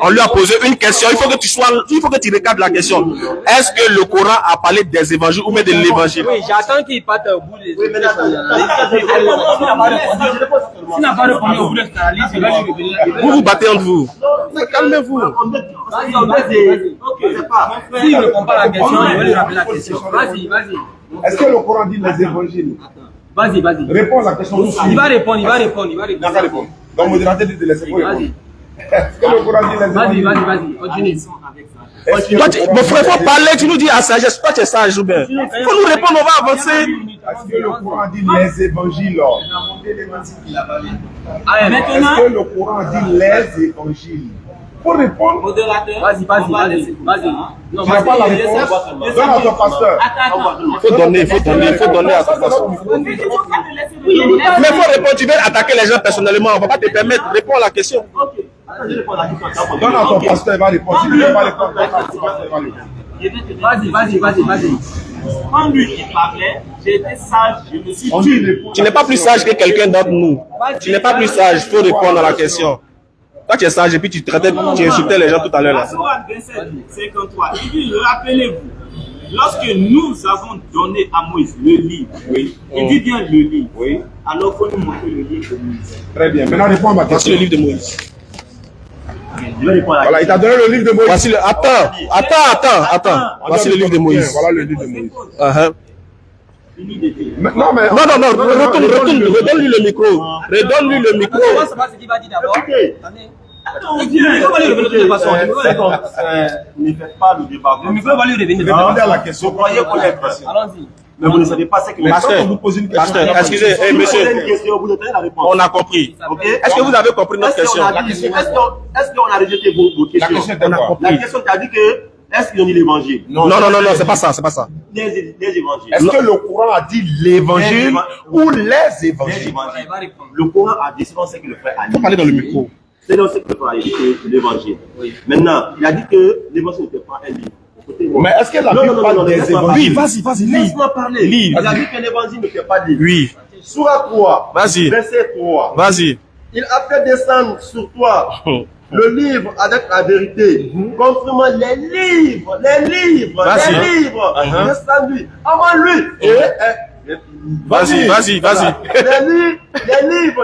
on lui a posé une question. Il faut que tu regardes la question. Est-ce que le Coran a parlé des évangiles ou même de l'évangile? Oui, j'attends qu'il parte au bout des S'il n'a pas répondu au bout de cette analyse, il va lui révéler. Vous vous battez entre vous. Calmez-vous. S'il ne répond pas à la question, il va lui rappeler la question. Vas-y. Est-ce que le Coran dit les évangiles? Vas-y. Réponds à la question. Il va répondre. Il n'a pas répondu. Donc, modérateur dit de laisser répondre. Vas-y. Est-ce que le Coran dit les évangiles? Vas-y. Continue. Toi, mon frère, il faut parler. Tu nous dis à sagesse. Toi, tu es sage ou bien? Il faut nous répondre, on va avancer. Est-ce que le Coran dit les évangiles? Maintenant. Est-ce que le Coran dit les évangiles? Pour répondre, Modérateur. Vas-y. tu n'as pas la réponse. Donne à ton pasteur. Il faut donner à ton pasteur. Mais il faut répondre. Tu veux attaquer les gens personnellement. On ne va pas te permettre. Réponds à la question. Donne à ton pasteur, il va répondre. Si tu ne veux pas répondre, ton pasteur va répondre. Vas-y. Quand lui il parlait, j'ai été sage, je me suis dit. Tu n'es pas plus sage que quelqu'un d'entre nous. Tu n'es pas plus sage. Il faut répondre à la question. Toi, tu es sage et puis tu insultais les gens tout à l'heure. La sourate 27, 53, il dit, rappelez-vous, lorsque nous avons donné à Moïse le livre, il dit bien le livre, alors il faut nous montrer le livre de Moïse. Très bien. Maintenant, réponds à ma Voici question. le livre de Moïse. Voilà, il t'a donné le livre de Moïse. Voici le... Attends. Voici le livre de Moïse. Voilà le livre de Moïse. Non, mais... Redonne-lui le micro. Redonne-lui le micro. On va savoir ce qu'il va dire d'abord. Attendez. Il faut pas lui revenir de toute façon. Ne faites pas le débat. Le micro va lui revenir. Demandez à la question. Vous croyez qu'on est pressé. Allons-y. Mais vous ne savez pas ce que Pasteur, Quand on vous pose une question... Pasteur, excusez, Si vous monsieur, posez une question, vous donnez la réponse. on a compris. Ok? Est-ce que vous avez compris notre question? Est-ce qu'on a rejeté vos La questions? question était quoi? La question t'a dit que est-ce qu'ils ont dit l'évangile? Non, c'est pas ça, c'est pas ça. Les évangiles. Est-ce que le Coran a dit l'évangile ou les Les évangiles? évangiles. Le Coran a dit selon ce que le frère a dit. Faut parler dans le micro. Selon ce que le frère a dit, c'est l'évangile. Maintenant, il a dit que l'évangile n'était pas un livre. Mais est-ce que la Bible parle des laisse-moi évangiles? Vas-y, Laisse-moi parler. Lis. Il a dit que l'évangile n'était pas livre. Oui, Sourate 3, Vas-y. verset 3. vas-y. Il a fait descendre sur toi le livre avec la vérité, confirmant les livres Vas-y. descendus avant lui. Vas-y. Les livres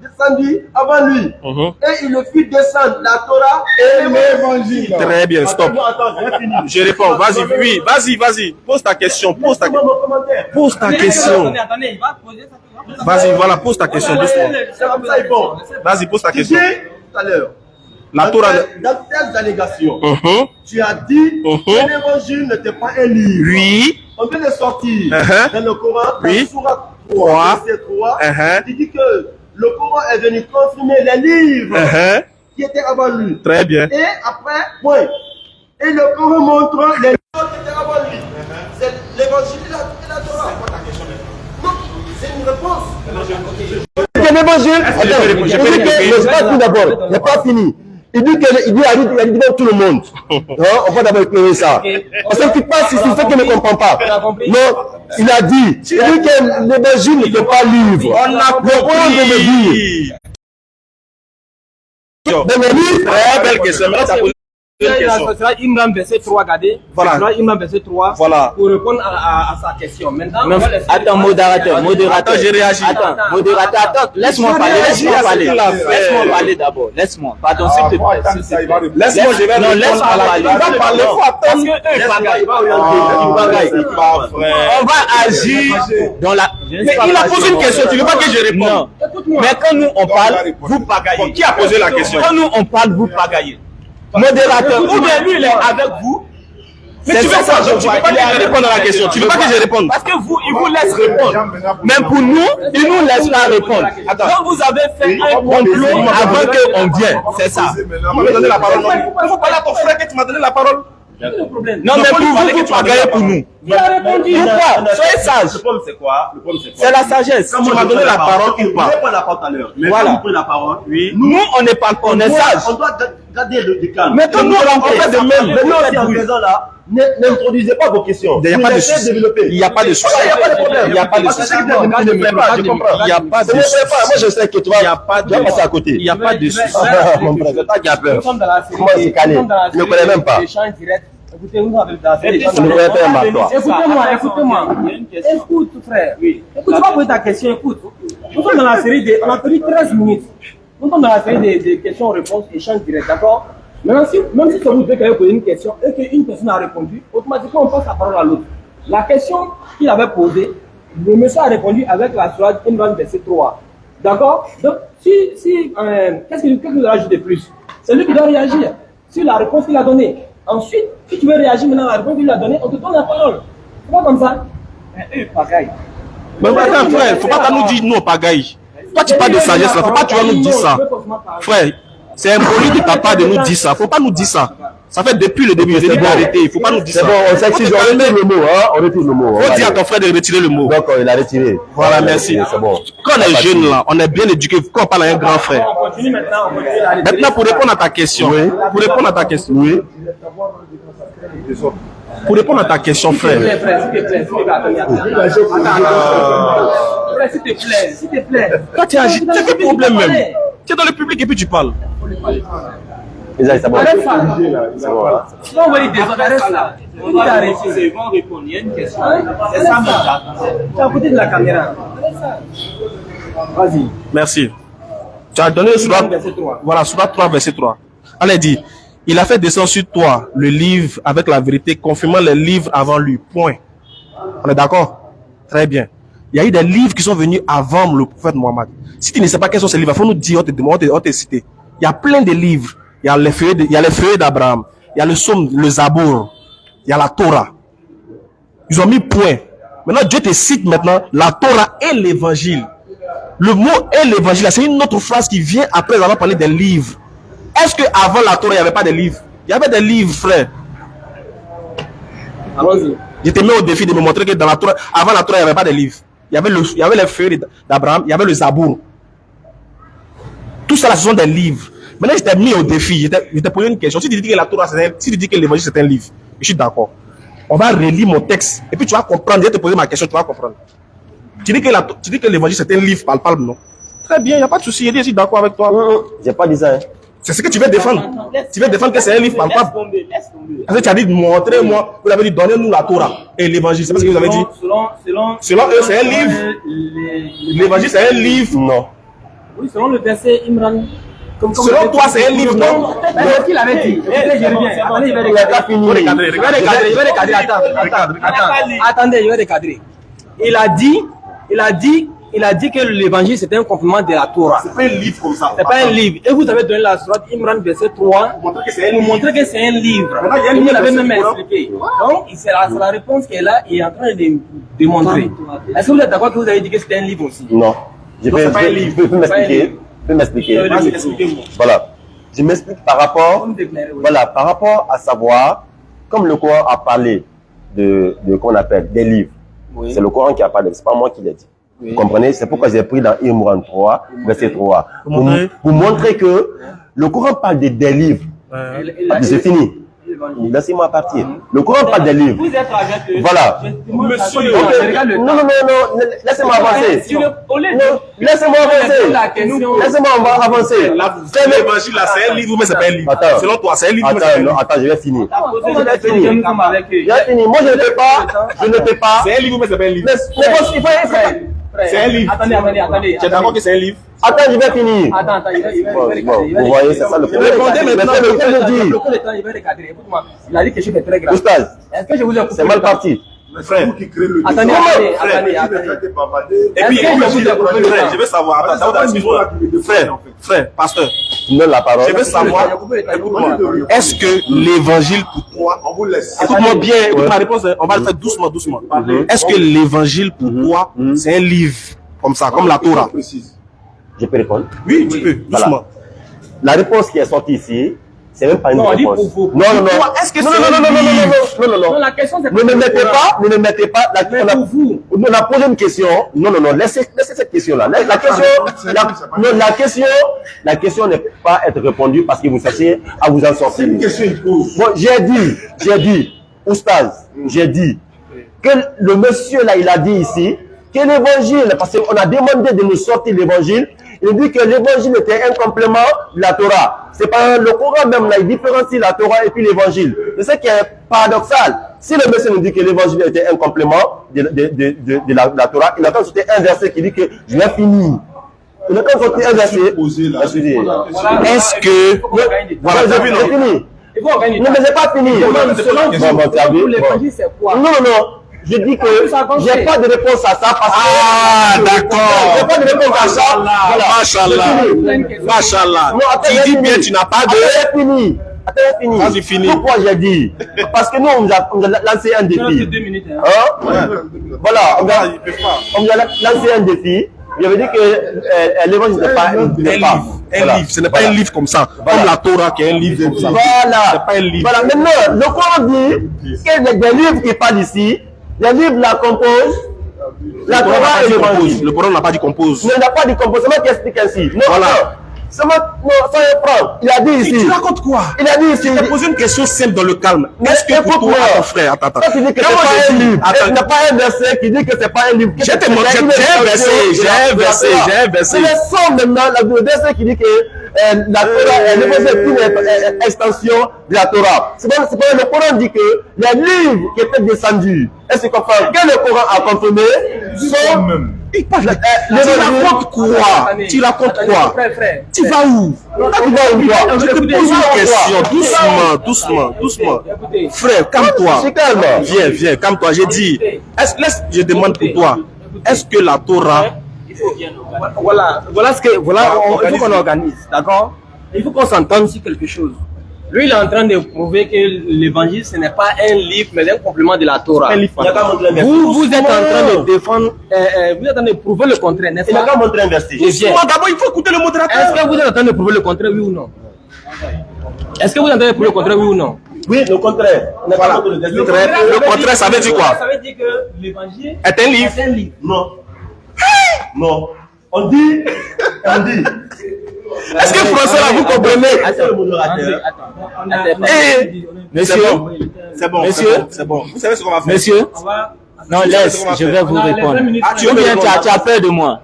descendus avant lui. Et il le fit descendre la Torah et L'évangile. Très bien, stop. Attends, j'ai fini. Je réponds. Vas-y, oui, vas-y. Pose ta question. Pose ta question. Attendez, il va poser sa question. Vas-y, voilà, pose ta question doucement. C'est comme ça, il faut. Vas-y, pose ta Tu question. dis tout à l'heure, La Torah. dans tes allégations, tu as dit que l'évangile n'était pas un livre. Oui. On vient de sortir dans le Coran, Oui. dans Sourate 3, verset 3, il dit que le Coran est venu confirmer les livres qui étaient avant lui. Très bien. Et après, point. Et le Coran montre les livres qui étaient avant lui. C'est l'évangile et la Torah. Non, c'est une réponse. L'évangile, attends, je peux pas tout d'abord, n'est pas fini. Il dit dans tout le monde. Non, on va d'abord éclairer ça. Parce que tu passes ici, c'est ce qu'il ne comprend pas. Non, il a dit que l'évangile n'était pas livre. On a compris. Dans le livre, Très belle question. Maintenant, tu as posé une question. Ce sera Imran verset 3, regardez. Voilà. Ce sera Imran verset 3 Voilà. pour répondre à sa question. Maintenant, on va laisser- Attends, modérateur. Attends, j'ai réagi. Attends, modérateur, attends, laisse-moi parler. Laisse-moi parler d'abord. Laisse-moi. Pardon, s'il te plaît. s'il te plaît. Laisse-moi, je vais Non, répondre laisse-moi à la parler. question. Va parler, faut attendre. Parce que eux, ils bagaillent. C'est pas vrai. On va agir dans la. Mais il a posé une question, tu veux pas que je réponde? Non. Mais quand nous on parle, vous pagaillez. Qui a posé la question? Quand nous on parle, vous pagaillez. Modérateur, ou bien lui il est avec vous. Mais tu veux quoi? Tu veux pas que je réponde à la question? Tu veux pas que je réponde? Parce que vous, il vous laisse répondre. Même pour nous, il nous laisse pas répondre. Donc vous avez fait un complot avant qu'on vienne. C'est ça. On va me donner la parole. Il faut parler à ton frère que tu m'as donné la parole. Non, mais pour vous, vous pagayez pour nous. Pourquoi? Soyez sages. Le problème, c'est quoi? C'est la sagesse. Tu m'as donné la parole ou pas? Je vais prendre la parole tout à l'heure. Mais Voilà. quand vous prenez la parole, Nous, on n'est pas, on est sages. on doit garder le calme. Mais quand nous, on fait de même. Mais nous aussi, en faisant là, n'introduisez pas vos questions. Il n'y a Vous pas de laissez souci. développer. Il n'y a pas de souci. Il n'y a pas de problème. Il n'y a pas de Parce que souci. c'est que ne me plaît pas, je comprends. Il n'y a pas de ne me souci. plaît pas. Moi, je sais que tu Il n'y a pas vas passer à côté. Il n'y a pas de souci. Mon frère, c'est toi qui as peur. Nous sommes dans la série. Comment c'est calé? Nous sommes dans la Je ne série connais même pas. d'échanges directs. Écoutez-nous avec la série. Je ne connais pas ma toi. Écoutez-moi. Écoute, frère. Écoute, tu vas poser ta question, écoute. Nous sommes dans la série on a tenu 13 minutes. Nous sommes dans la série des questions-réponses, échanges directs, d'accord? Maintenant, même si c'est vous deux qui avez posé une question et qu'une personne a répondu, automatiquement on passe la parole à l'autre. La question qu'il avait posée, le monsieur a répondu avec la sourate Imran verset 3. D'accord? Donc, qu'est-ce qu'il nous rajoute de plus? C'est lui qui doit réagir sur la réponse qu'il a donnée. Ensuite, si tu veux réagir maintenant à la réponse qu'il a donnée, on te donne la parole. C'est pas comme ça. Mais eux, pagaille. Mais attends, frère, faut pas nous dire nous on pagaille. Toi, tu parles de sagesse là, faut pas tu vas nous dire ça. Frère, c'est impoli de ta part de nous dire ça. Faut pas nous dire ça. Ça fait depuis le début, j'ai dit d'arrêter. Il faut pas nous dire C'est ça. bon, on s'excuse, on retire le mot. On retire le mot. Faut dire à ton frère de retirer le mot. D'accord, il a retiré. Voilà, merci. C'est bon. Quand on est jeune là, on est bien éduqué. Quand on parle à un grand frère. On continue maintenant, on continue la Maintenant, pour répondre à ta question. Pour répondre à ta question. Oui. Pour répondre à ta question, frère. S'il te plaît, s'il te plaît, s'il te plaît. Toi, tu agis. Tu as quel problème même? Tu es dans le public et puis tu parles. C'est bon. Arrête ça. C'est bon. Hein. Tu vas envoyer des autres, arrête ça. On va arrêter. Ils vont répondre. Il y a une question. C'est ça, mon gars. Tu es à côté de la caméra. Arrête ça. Vas-y. Merci. Tu as donné Sourate, Verset 3. voilà, Sourate 3, verset 3. Allez, dit, il a fait descendre sur toi le livre avec la vérité, confirmant les livres avant lui. Point. On est d'accord? Très bien. Il y a eu des livres qui sont venus avant le prophète Mohammed. Si tu ne sais pas quels sont ces livres, il faut nous dire, on te citer. Il y a plein de livres. Il y a les feuilles d'Abraham. Il y a le Somme, le Zabour. Il y a la Torah. Ils ont mis point. Maintenant, Dieu te cite maintenant la Torah et l'évangile. Le mot et l'évangile, c'est une autre phrase qui vient après avoir parlé des livres. Est-ce qu'avant la Torah, il n'y avait pas de livres? Il y avait des livres, frère. Allons-y. Je te mets au défi de me montrer que dans la Torah, avant la Torah, il n'y avait pas de livres. Il y avait les feuilles d'Abraham, il y avait le Zabour. Tout ça, ce sont des livres. Maintenant, je t'ai mis au défi. Je t'ai posé une question. Si tu dis que la Torah, si tu dis que l'évangile, c'est un livre, je suis d'accord. On va relire mon texte. Et puis tu vas comprendre. Je vais te poser ma question, tu vas comprendre. Tu dis que l'évangile, c'est un livre palpable, non? Très bien, il n'y a pas de souci. Je suis d'accord avec toi. J'ai pas dit ça. Hein. C'est ce que tu veux défendre. Tu veux défendre que c'est un livre palpable. Parce que tu as dit, montrez-moi. Vous avez dit, donnez-nous la Torah et l'évangile. C'est parce que vous avez dit. Selon eux, c'est un livre. L'évangile, c'est un livre. Non. Oui, selon le verset Imran. Selon toi, c'est un livre, non? Qu'est-ce qu'il avait dit? Je reviens. Attendez, je vais recadrer. Je vais recadrer. Attendez, je vais recadrer. Il a dit que l'évangile c'était un complément de la Torah. C'est pas un livre comme ça. C'est pas un livre. Et vous avez donné la sourate Imran verset 3 pour montrer que c'est un livre. Et vous l'avez même expliqué. Donc, c'est la réponse qu'elle a est en train de démontrer. Est-ce que vous êtes d'accord que vous avez dit que c'était un livre aussi? Non. Je Non, c'est pas un livre. peux m'expliquer. Tu peux m'expliquer. Vas-y, expliquez-moi. Voilà. Je m'explique par rapport. Voilà, par rapport à savoir, comme le Coran a parlé de qu'on appelle des livres. Oui. C'est le Coran qui a parlé, c'est pas moi qui l'ai dit. Oui. Vous comprenez? C'est pourquoi j'ai pris dans Imran 3, verset 3. Pour montrer que le Coran parle des livres. C'est fini. Laissez-moi partir. Le Coran parle des livres. Vous êtes avec voilà. Monsieur, non, laissez-moi avancer. Laissez-moi avancer. Laissez-moi avancer. L'évangile là, c'est un livre, mais c'est pas un livre. Attends. Selon toi, c'est un livre. Attends, je vais finir. Je vais finir. Moi, je ne peux pas. C'est un livre, mais c'est pas un livre. C'est un livre. Attendez. Tu es d'accord que c'est un livre? Attends, je vais finir. Attends, vous voyez, c'est ça le problème. Répondez maintenant. Il va recadrer. Écoute-moi, il a dit quelque chose de très grave. Oustaz, est-ce que je vous ai coupé? c'est mal parti. Frère, attendez. Et puis, je veux savoir. Frère, pasteur. Donne la parole. Je veux savoir. Est-ce que l'évangile pour toi, on vous laisse. Écoute-moi bien, écoute ma réponse. On va le faire doucement. Est-ce que l'évangile pour toi, c'est un livre comme ça, comme la Torah? Je peux répondre? Oui, tu peux, doucement. Voilà. La réponse qui est sortie ici, c'est même pas une réponse. Non. Est-ce que non. La question c'est ne me mettez pas. On a posé une question. Non. Laissez cette question-là. La question n'est pas être répondue parce que vous cherchez à vous en sortir. C'est une question qu'il pose. Bon, j'ai dit, Oustaz, j'ai dit que le monsieur là, il a dit ici que l'évangile, parce qu'on a demandé de nous sortir l'évangile, il dit que l'évangile était un complément de la Torah. C'est pas le Coran même là, il différencie la Torah et puis l'évangile. C'est ce qui est paradoxal. Si le monsieur nous dit que l'évangile était un complément de la Torah, il a quand même sorti un verset qui dit que je l'ai fini. Il a quand même sorti un verset. Est-ce que. Voilà, j'ai fini. Non, mais j'ai pas fini. l'évangile c'est quoi? Non. Je dis que j'ai pas de réponse à ça parce que. Ah, d'accord. J'ai pas de réponse à ça. Machallah. Tu dis bien, tu n'as pas de. Attends, j'ai fini. Vas-y, fini. Pourquoi j'ai dit? Parce que nous, on nous a lancé un défi. 2 minutes. Voilà, on nous a lancé un défi. J'avais dit que l'évangile n'était pas un livre. Ce n'est pas un livre comme ça. Comme la Torah qui est un livre comme ça. Voilà. C'est pas un livre. Voilà, maintenant, le Coran dit que des livres qui parlent ici, les livres la composent. La Torah et l'évangile. Le Coran n'a pas dit compose. Il n'a pas dit compose, c'est moi qui explique ainsi. Non, voilà. Ça y prendre. Il a dit ici. Tu racontes quoi? Il a dit ici. Je t'ai posé une question simple dans le calme. Est-ce que pour toi, ton frère, attends. Ça, tu dis que c'est pas un livre. Il n'y a pas un verset qui dit que c'est pas un livre. J'ai un verset. C'est le son maintenant, le verset qui dit que la Torah est une extension de la Torah. C'est pas le Coran dit que les livres qui étaient descendus, est-ce qu'on comprend que le Coran a confirmé sont Tu racontes quoi? Tu racontes quoi? Tu vas où? Je te pose une question, doucement. Frère, calme-toi. Viens, calme-toi. J'ai dit, je demande pour toi, est-ce que la Torah... Voilà, il faut qu'on organise, d'accord? Il faut qu'on s'entende sur quelque chose. Lui, il est en train de prouver que l'évangile, ce n'est pas un livre, mais un complément de la Torah. Vous êtes en train de défendre, vous êtes en train de prouver le contraire, n'est-ce pas? Il n'a qu'à montrer un verset. D'abord, il faut écouter le modérateur. Est-ce que vous êtes en train de prouver le contraire, oui ou non? Est-ce que vous êtes en train de prouver le contraire, oui ou non? Oui, le contraire. Voilà. Le contraire, ça veut dire quoi? Ça veut dire que l'évangile est un livre. Non. Non. On dit. Est-ce que François, là, vous comprenez? C'est le modérateur. Monsieur, C'est bon. Vous savez ce qu'on va faire? monsieur, non, laisse, je vais vous répondre. Ou bien tu as peur de moi?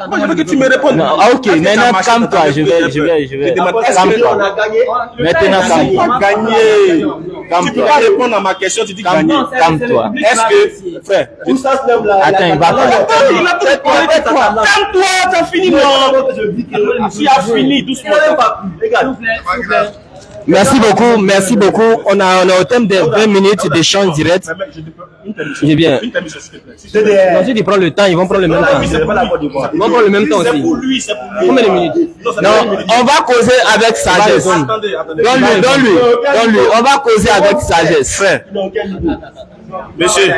Moi, je veux que tu me répondes. Non, ok, maintenant calme-toi, je vais. Calme-toi. Maintenant calme-toi. Gagner. Tu peux pas répondre à ma question, tu dis gagner. Calme-toi. Est-ce que, frère, Attends, il va pas. calme-toi, t'as fini, non? Tu as fini, doucement. Merci beaucoup. On a au thème de 20 minutes d'échange direct. J'ai bien. Ensuite, ils prennent le temps, ils vont prendre le même temps. Ils vont prendre le même temps aussi. C'est pour lui. Combien de minutes? Non, on va causer avec sagesse. Donne-lui. On va causer avec sagesse. Frère, monsieur,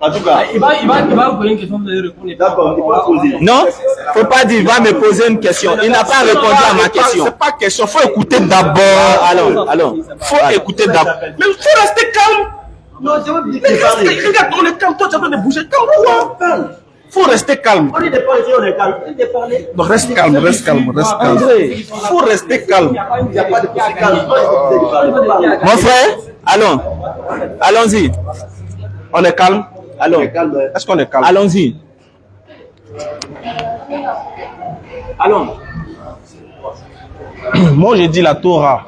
En tout cas, Il va vous poser une question, vous allez répondre. d'accord, il faut poser. Non, faut pas dire, il va me poser une question. Il n'a pas répondu à ma question. c'est pas question, faut écouter d'abord. Alors. Faut écouter d'abord. Mais il faut rester calme. Non, je veux dire Regarde, on est calme, toi tu as besoin de bouger, calme-toi. Faut rester calme. on est des parler, on est calme. On est des parler. Donc reste calme. Faut rester calme. Il n'y a pas de calme. Mon frère, allons-y. On est calme. Allons. Est-ce qu'on est calme? Allons-y. Allons. Moi, j'ai dit la Torah.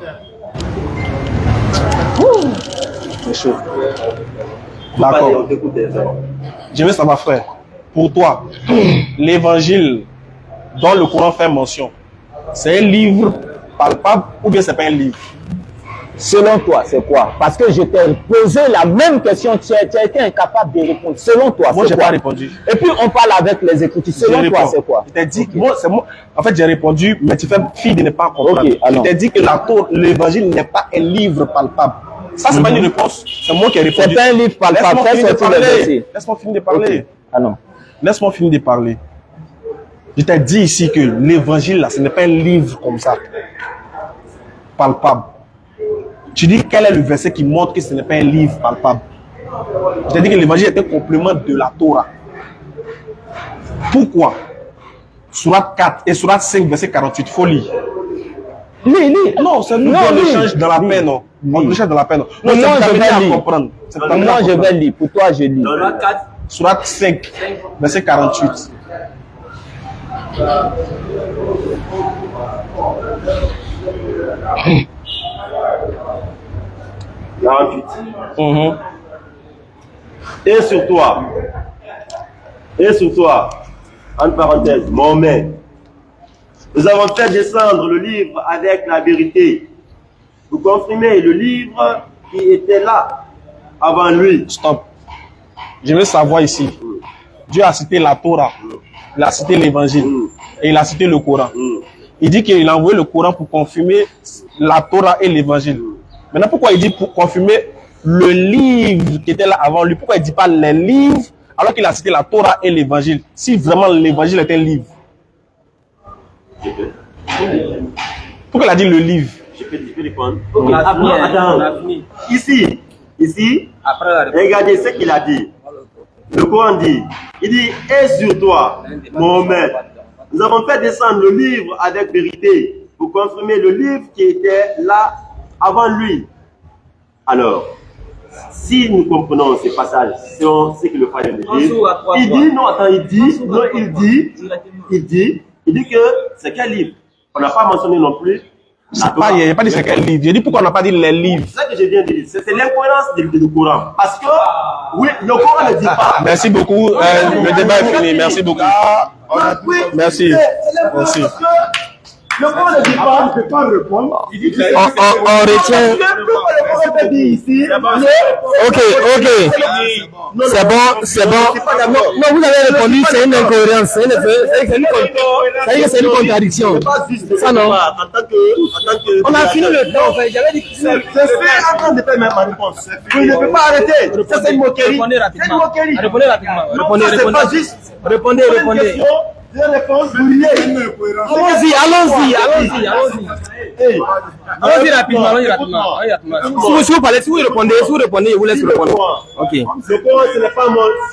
C'est chaud. D'accord. On t'écoute, Je veux savoir, frère. Pour toi, l'évangile dont le Coran fait mention, c'est un livre palpable ou bien c'est pas un livre? Selon toi, c'est quoi? Parce que je t'ai posé la même question, tu as été incapable de répondre. Selon toi, Moi, c'est j'ai quoi? pas répondu. Et puis, on parle avec les Écritures. Selon toi, c'est quoi? Je t'ai dit que moi, c'est moi. En fait, j'ai répondu, mais tu fais fi de ne pas comprendre. Ok, alors. Je t'ai dit que l'évangile n'est pas un livre palpable. Ça, c'est pas une réponse. C'est moi qui ai répondu. C'est pas un livre palpable. Laisse-moi finir de parler. Laisse-moi Laisse-moi finir de parler. Ok. Alors. Laisse-moi finir de parler. Je t'ai dit ici que l'évangile, là, ce n'est pas un livre comme ça. Palpable. Tu dis quel est le verset qui montre que ce n'est pas un livre palpable. Je t'ai dit que l'évangile est un complément de la Torah. Pourquoi? Surat 4 et Surat 5, verset 48, faut lire. Lis. Non, c'est nous on échange dans la paix, non. On échange dans la paix, non. Non, je vais lire. Comprendre. Moi, je vais lire. Pour toi, je lis. Surat 5, verset 48. Et sur toi, entre parenthèses, Mohamed, nous avons fait descendre le livre avec la vérité. Vous confirmez le livre qui était là avant lui. Stop. Je veux savoir ici. Dieu a cité la Torah, il a cité l'évangile et il a cité le Coran. Il dit qu'il a envoyé le Coran pour confirmer la Torah et l'évangile. Maintenant, pourquoi il dit pour confirmer le livre qui était là avant lui? Pourquoi il ne dit pas les livres alors qu'il a cité la Torah et l'évangile? Si vraiment l'évangile est un livre. Pourquoi il a dit le livre? Je peux répondre. Ok, attends. Ici, regardez ce qu'il a dit. Le Coran dit, il dit, et sur toi, Mohamed, nous avons fait descendre le livre avec vérité pour confirmer le livre qui était là avant lui. Alors, si nous comprenons ces passages, selon ce que le frère dit, il dit que c'est quel livre? On n'a pas mentionné non plus Il n'y a pas dit c'est quel livre. J'ai dit pourquoi on n'a pas dit les livres. C'est ça que je viens de dire. C'est l'incohérence du Coran. Parce que, oui, le Coran ne dit pas. Merci beaucoup. Le débat est fini. Merci beaucoup. Merci. Merci. Le Coran ne dit pas, je ne peux pas répondre. Il dit que On retient. le Coran dit ici. Ok. C'est bon. Non, vous avez répondu, c'est une incohérence. C'est une contradiction. Ça non. On a fini le temps. J'avais dit que C'est en train de faire ma réponse. Vous ne pouvez pas arrêter. Ça, c'est une moquerie. Répondez rapidement. C'est une moquerie. Répondez rapidement. C'est pas juste. Répondez. Je réponds, vous riez. Allons-y. Allons-y rapidement. Si vous répondez, je vous laisse répondre. Ok. Le Coran, ce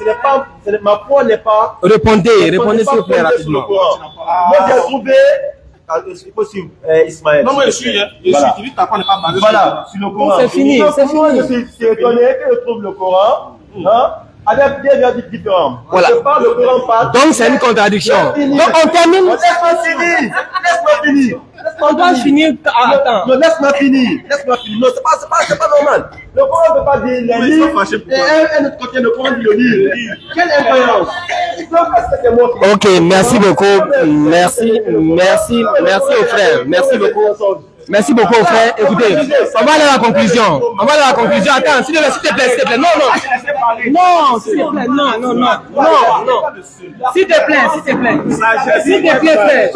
n'est pas, ma foi n'est pas. Répondez s'il vous plaît rapidement. Moi, j'ai trouvé. Il faut suivre Ismaël. Non, moi je suis. Tu dis ta foi n'est pas basée Voilà, sur le Coran. C'est fini. Je suis étonné que je trouve le Coran. Avec des verdict différents. Voilà. Je parle, le Coran parle. Donc c'est une contradiction. Donc on termine. Laisse-moi finir. On doit finir. Attends. Non, laisse-moi finir. Non, c'est pas normal. Le Coran ne peut pas dire les livres. Et un autre côté, le Coran dit le livre. Quelle incohérence. Ok, merci beaucoup. Merci aux frères. Merci beaucoup aux frères. Écoutez, on va aller à la conclusion. Attends, s'il te plaît. Non, s'il te plaît. Non. S'il te plaît, frère.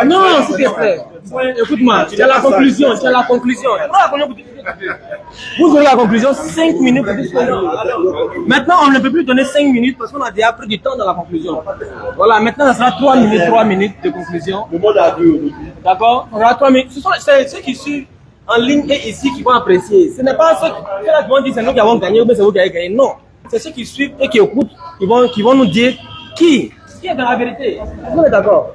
Non, s'il te plaît. Écoute-moi, tu as la conclusion. Vous aurez la conclusion 5 minutes. Maintenant, on ne peut plus donner 5 minutes parce qu'on a déjà pris du temps dans la conclusion. Voilà, maintenant, ça sera 3 minutes de conclusion. Le monde a vu. D'accord? On aura 3 minutes. Ce sont ceux qui suivent en ligne et ici qui vont apprécier. Ce n'est pas ceux qui vont dire c'est nous qui avons gagné ou bien c'est vous qui avez gagné. Non. C'est ceux qui suivent et qui écoutent qui vont nous dire qui est dans la vérité. Vous êtes d'accord?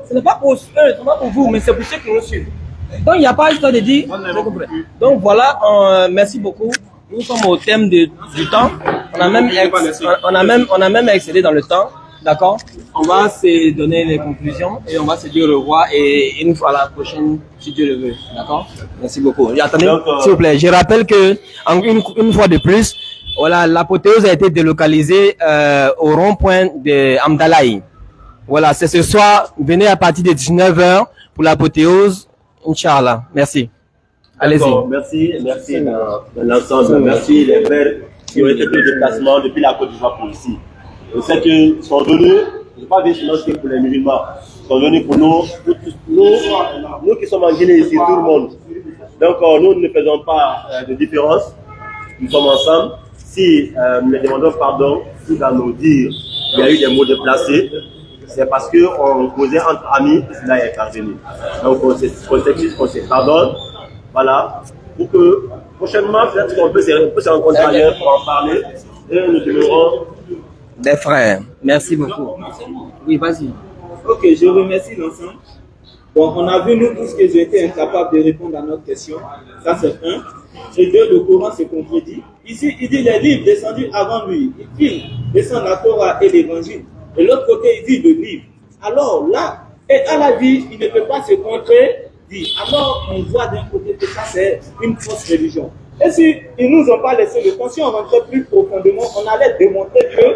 Ce n'est pas pour eux, ce n'est pas pour vous, mais c'est pour ceux qui nous suivent. Donc il n'y a pas histoire de dire. Donc voilà, merci beaucoup. Nous sommes au thème du temps. On a même excédé dans le temps. D'accord? On va se donner les conclusions et on va se dire au revoir et une fois à la prochaine, si Dieu le veut. D'accord? Merci beaucoup. Et attendez, s'il vous plaît, je rappelle que une fois de plus, voilà, l'apothéose a été délocalisée au rond-point de Amdalaï. Voilà, c'est ce soir. Venez à partir de 19h pour l'apothéose. Inch'Allah. Merci. Allez-y. Merci l'ensemble. Merci les frères qui ont été pris de déplacement depuis la Côte d'Ivoire pour ici. Je sais qu'ils sont venus, je ne pas venir seulement pour les musulmans, ils sont venus pour nous qui sommes en Guinée ici, tout le monde. Donc nous ne faisons pas de différence, nous sommes ensemble. Si nous les demandons pardon, si dans nos dires il y a eu des mots déplacés, c'est parce qu'on causait entre amis et cela est parvenu. Donc on s'excuse, on se pardonne, voilà, pour que prochainement peut-être qu'on peut se rencontrer ailleurs pour en parler et nous demeurons des frères. Merci beaucoup. Oui, vas-y. Ok, je remercie l'ensemble. Bon, on a vu nous tous que j'ai été incapable de répondre à notre question. Ça, c'est un. Et deux, le Coran se contredit. Ici, il dit les livres descendus avant lui. Il descend la Torah et l'Évangile. De l'autre côté, il dit le livre. Alors là, et à la vie, il ne peut pas se contredire. Alors, on voit d'un côté que ça, c'est une fausse religion. Et si ils nous ont pas laissé le temps, si on rentrait plus profondément, on allait démontrer que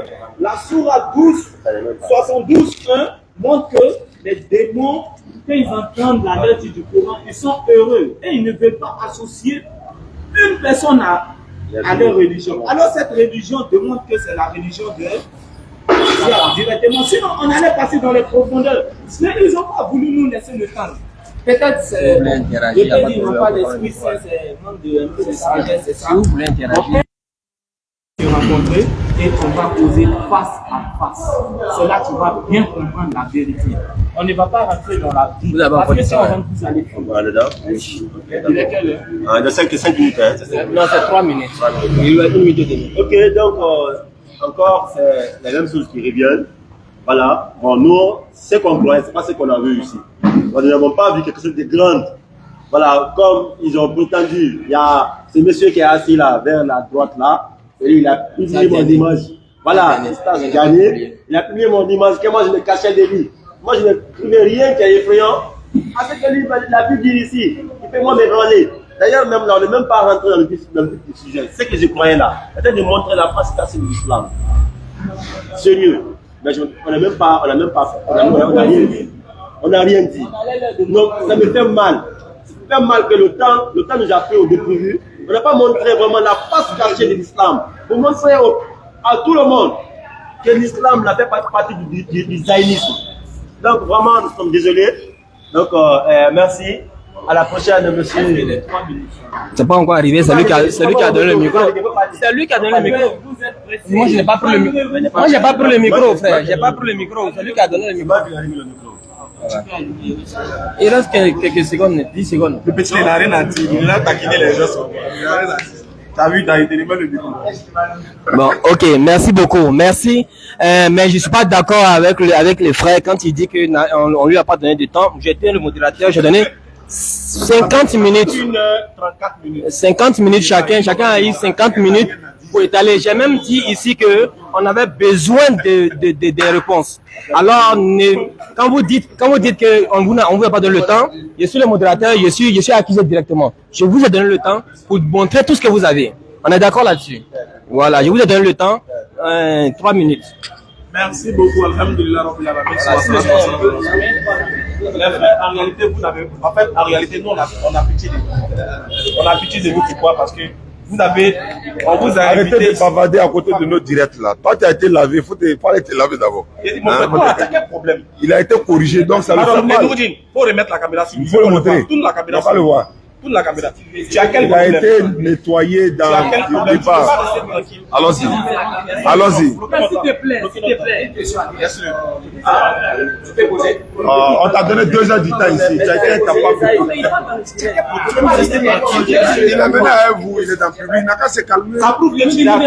la sourate 72.1 montre que les démons, quand ils entendent la lettre du Coran, ils sont heureux et ils ne veulent pas associer une personne à leur religion. Alors cette religion démontre que c'est la religion de directement. Sinon, on allait passer dans les profondeurs. Mais ils n'ont pas voulu nous laisser le temps. Peut-être c'est. Ils n'ont pas l'esprit saint, c'est un manque de sagesse, c'est ça. Vous voulez interagir? On va se rencontrer et on va poser face à face. C'est là que tu vas bien comprendre la vérité. On ne va pas rentrer dans la vie. Parce que si on rentre, vous allez on dedans. Il est quelle heure? De 5 minutes. Hein, non, c'est 3 minutes. Il y a 1 minute et demie. Ok, donc encore, c'est la même chose qui reviennent. Voilà. Bon, nous, ce qu'on croit, c'est pas ce qu'on a vu ici. Nous n'avons pas vu quelque chose de grand. Voilà, comme ils ont prétendu, il y a ce monsieur qui est assis là, vers la droite là, et il a publié mon image. Voilà, il a gagné. Il a publié mon image, que moi je me cachais de lui. Moi je n'ai trouvé rien qui est effrayant à ce que lui, la Bible dit ici, il peut moi m'ébranler. D'ailleurs, même là, on n'est même pas rentré dans le vif du sujet. C'est que je croyais là. Peut-être de montrer la face cachée de l'islam. C'est mieux. Mais on n'a même pas fait. On n'a rien dit. On n'a rien dit. Donc, ça me fait mal. Ça me fait mal que le temps nous a pris au dépourvu. On n'a pas montré vraiment la face cachée de l'islam. Pour montrer à tout le monde que l'islam n'a fait pas partie du zionisme. Donc, vraiment, nous sommes désolés. Donc, merci. À la prochaine, monsieur. C'est pas encore arrivé, c'est lui qui a donné le micro. C'est lui qui a donné le micro. Moi, je n'ai pas pris le micro. Moi, j'ai pas pris le micro, frère. J'ai pas pris le micro. C'est lui qui a donné le micro. Voilà. Il reste quelques secondes, 10 secondes. Le petit, il n'a rien à dire. Il a taquiné les gens. T'as vu, t'as été le micro. Bon, ok, merci beaucoup, merci. Mais je suis pas d'accord avec les frères quand il dit qu'on lui a pas donné de temps. J'étais le modérateur, j'ai donné 50 minutes. 34 minutes. 50 minutes chacun a eu 50 minutes pour étaler. J'ai même dit ici que on avait besoin des réponses. Alors, quand vous dites qu'on vous a pas donné le temps, je suis le modérateur, je suis accusé directement. Je vous ai donné le temps pour montrer tout ce que vous avez. On est d'accord là-dessus. Voilà, je vous ai donné le temps, 3 minutes. Merci beaucoup, alhamdulillah. En réalité, nous, on a pitié de vous. On a pitié de vous, pourquoi? Parce que on vous a Arrêtez invité. de bavader à côté de nos directs là. Toi, tu as été lavé, il fallait te laver d'abord. J'ai dit, mon frère, quoi, t'as quel problème? Il a été corrigé, donc ça le fait Alors, mal. il faut remettre la caméra sur Il faut le montrer. Tourne la On caméra va pas le voir. Tourne la caméra. Tu as quel Il a problème? été nettoyé dans Tu as quel le problème? Tu peux départ. pas rester tranquille. Allons-y. Allons-y. S'il te plaît. On t'a donné 2 heures du temps ici. Tu as été incapable. Il est venu à vous, il est dans le public. Il n'a qu'à se calmer. Ça prouve que tu Il faut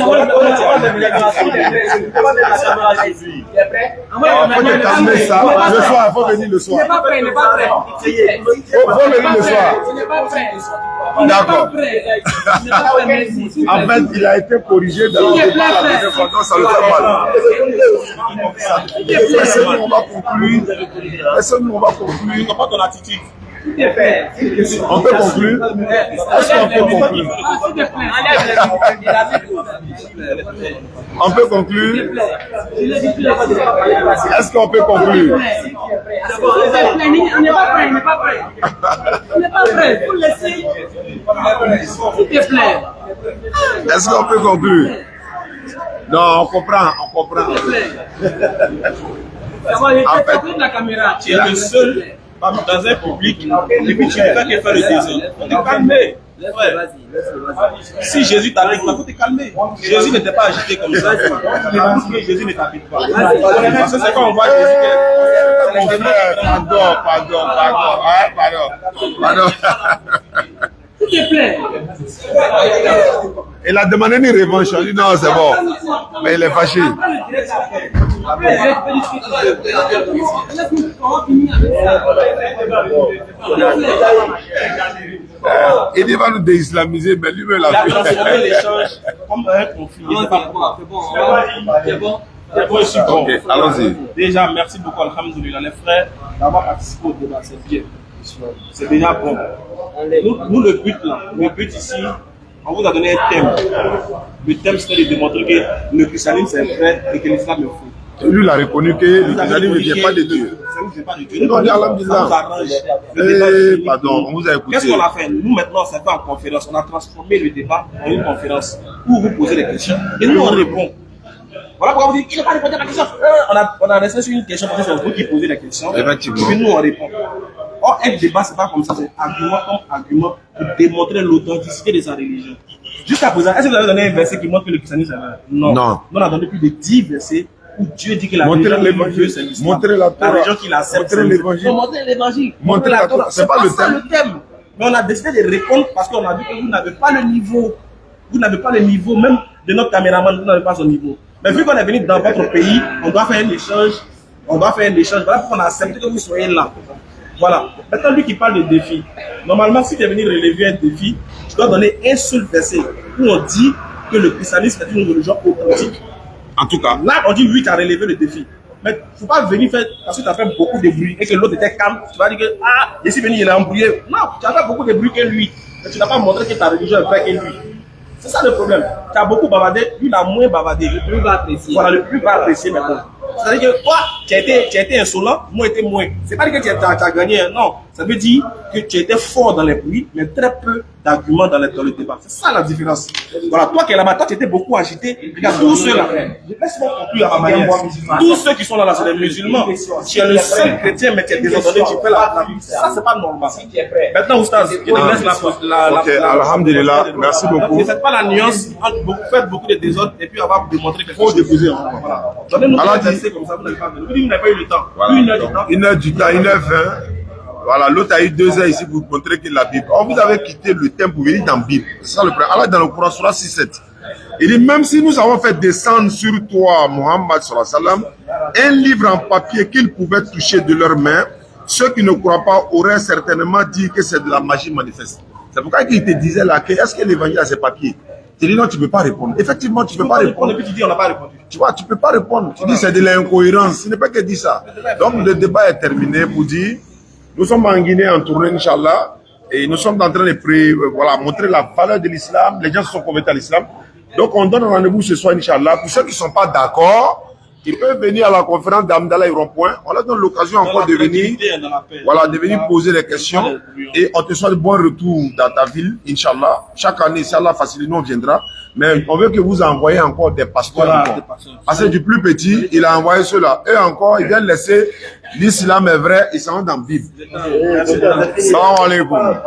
te calmer ça. Le soir, il faut venir le soir. Il n'est pas prêt. Il faut venir le soir. D'accord. En fait, il a été corrigé dans le débat la dernière fois, donc ça le fait mal. Personne on va conclure. Personne on va conclure. comprends ton attitude. On peut conclure. Est-ce qu'on peut conclure? On peut conclure. Est-ce qu'on peut conclure? On n'est pas prêt, on n'est pas prêt. On n'est pas prêt, vous laissez. S'il te plaît. Est-ce qu'on peut conclure? Non, on comprend, on comprend. En fait, la caméra. Tu es le seul dans un public et puis tu ne fais que faire le désordre. Il faut te calmer. Frère. Si Jésus t'arrive, il faut te calmer. Jésus n'était pas agité comme ça. Jésus ne t'habite pas. C'est quand on voit Jésus. Mon frère, pardon. S'il te plaît. Il a demandé une revanche. On dit non, c'est bon. Mais il est fâché. Il dit va nous déislamiser, mais lui-même Il a l'a transformé fait. l'échange comme un conflit. C'est bon. Ok, allons-y. Déjà, merci beaucoup, alhamdoulilah, les frères, d'avoir participé au débat, c'est bien. C'est déjà bon. Nous, le but ici, on vous a donné un thème. Le thème, c'était de démontrer que le christianisme c'est vrai et que l'islam est faux. Lui, il a reconnu que le christianisme ne vient pas de Dieu. On dit alhamdulillah. Pardon, on vous a écouté. Qu'est-ce qu'on a fait? Nous, maintenant, c'est pas en conférence. On a transformé le débat en une conférence où vous posez des questions et nous, on répond. Voilà pourquoi vous dites, il n'a pas répondu à la question. On a resté sur une question parce que c'est vous qui posez la question. Effectivement. Et puis nous, on répond. Or, un débat, c'est pas comme ça, c'est argument comme argument pour démontrer l'authenticité de sa religion. Jusqu'à présent, est-ce que vous avez donné un verset qui montre que le christianisme est vrai? Non. Non. Nous, on a donné plus de 10 versets où Dieu dit que la Montrez religion l'évangile. c'est l'islam. Montrez la Torah. religion qu'il accepte. Montrez l'évangile. Non, montrez l'évangile. Montrez la Torah. C'est pas ça le thème. Mais on a décidé de répondre parce qu'on a vu que vous n'avez pas le niveau. Vous n'avez pas le niveau, même de notre caméraman, vous n'avez pas son niveau. Mais vu qu'on est venu dans votre pays, on doit faire un échange. Voilà pourquoi on a accepté que vous soyez là. Voilà. Maintenant, lui qui parle de défi. Normalement, si tu es venu relever un défi, tu dois donner un seul verset où on dit que le christianisme est une religion authentique. En tout cas, Là, on dit oui, tu as relevé le défi. Mais il ne faut pas venir faire, parce que tu as fait beaucoup de bruit et que l'autre était calme, tu vas dire que, ah, je suis venu, il a embrouillé. Non, tu as fait beaucoup de bruit que lui. Mais tu n'as pas montré que ta religion est vraie que lui. C'est ça le problème. Tu as beaucoup bavardé, lui il a moins bavardé. Le plus va apprécier. Voilà, le plus va apprécier maintenant. C'est-à-dire que toi, tu as été insolent, moi j'étais moins. C'est pas dire que tu as gagné, non. Ça veut dire que tu étais fort dans les bruits, mais très peu d'arguments dans le débat. C'est ça la différence. Voilà, toi qui es là-bas, toi tu étais beaucoup agité. Regarde, tous ceux-là, laisse-moi conclure à ma manière. Tous ceux qui sont là, c'est des musulmans. Tu es le seul chrétien, mais tu es désordonné, tu fais la vie. Ça, c'est pas normal. Maintenant, Oustaz, je te laisse la. Ok, alhamdulillah, merci beaucoup. Ne faites pas la nuance entre faites beaucoup de désordre et puis avoir démontré quelque chose. Il faut déposer. Voilà. Donnez-nous un verset comme ça, vous n'avez pas vu. Vous n'avez pas eu le temps. Voilà. 1h du temps, 1h20. Voilà, l'autre a eu 2 heures ici pour vous montrer que la Bible. Or, vous avez quitté le thème pour venir dans la Bible. C'est ça le problème. Alors, dans le Coran, Surah 6-7. Il dit, même si nous avons fait descendre sur toi, Muhammad sallallahu alayhi wa sallam, un livre en papier qu'ils pouvaient toucher de leurs mains, ceux qui ne croient pas auraient certainement dit que c'est de la magie manifeste. C'est pourquoi il te disait là que est-ce que l'évangile a ses papiers? Tu dis non, tu ne peux pas répondre. Effectivement, tu ne peux pas répondre. Et puis tu dis on n'a pas répondu. Tu vois, tu ne peux pas répondre. Tu dis c'est de l'incohérence. Il n'est pas que dit ça. Donc le débat est terminé pour dire nous sommes en Guinée en tournée, Inch'Allah, et nous sommes en train de voilà, montrer la valeur de l'islam. Les gens se sont convertis à l'islam. Donc on donne rendez-vous ce soir, Inch'Allah. Pour ceux qui ne sont pas d'accord, ils peuvent venir à la conférence d'Amdallah et Rond-Point. On leur donne l'occasion encore de venir, voilà, de venir poser des questions et on te souhaite de bons retours dans ta ville, Inch'Allah. Chaque année, Inch'Allah, facilité, on viendra. Mais on veut que vous envoyez encore des pasteurs. Voilà, parce que du plus petit, il a envoyé ceux-là. Eux encore, ils viennent laisser l'islam est vrai, ils sont dans la Bible. Salam alaikum.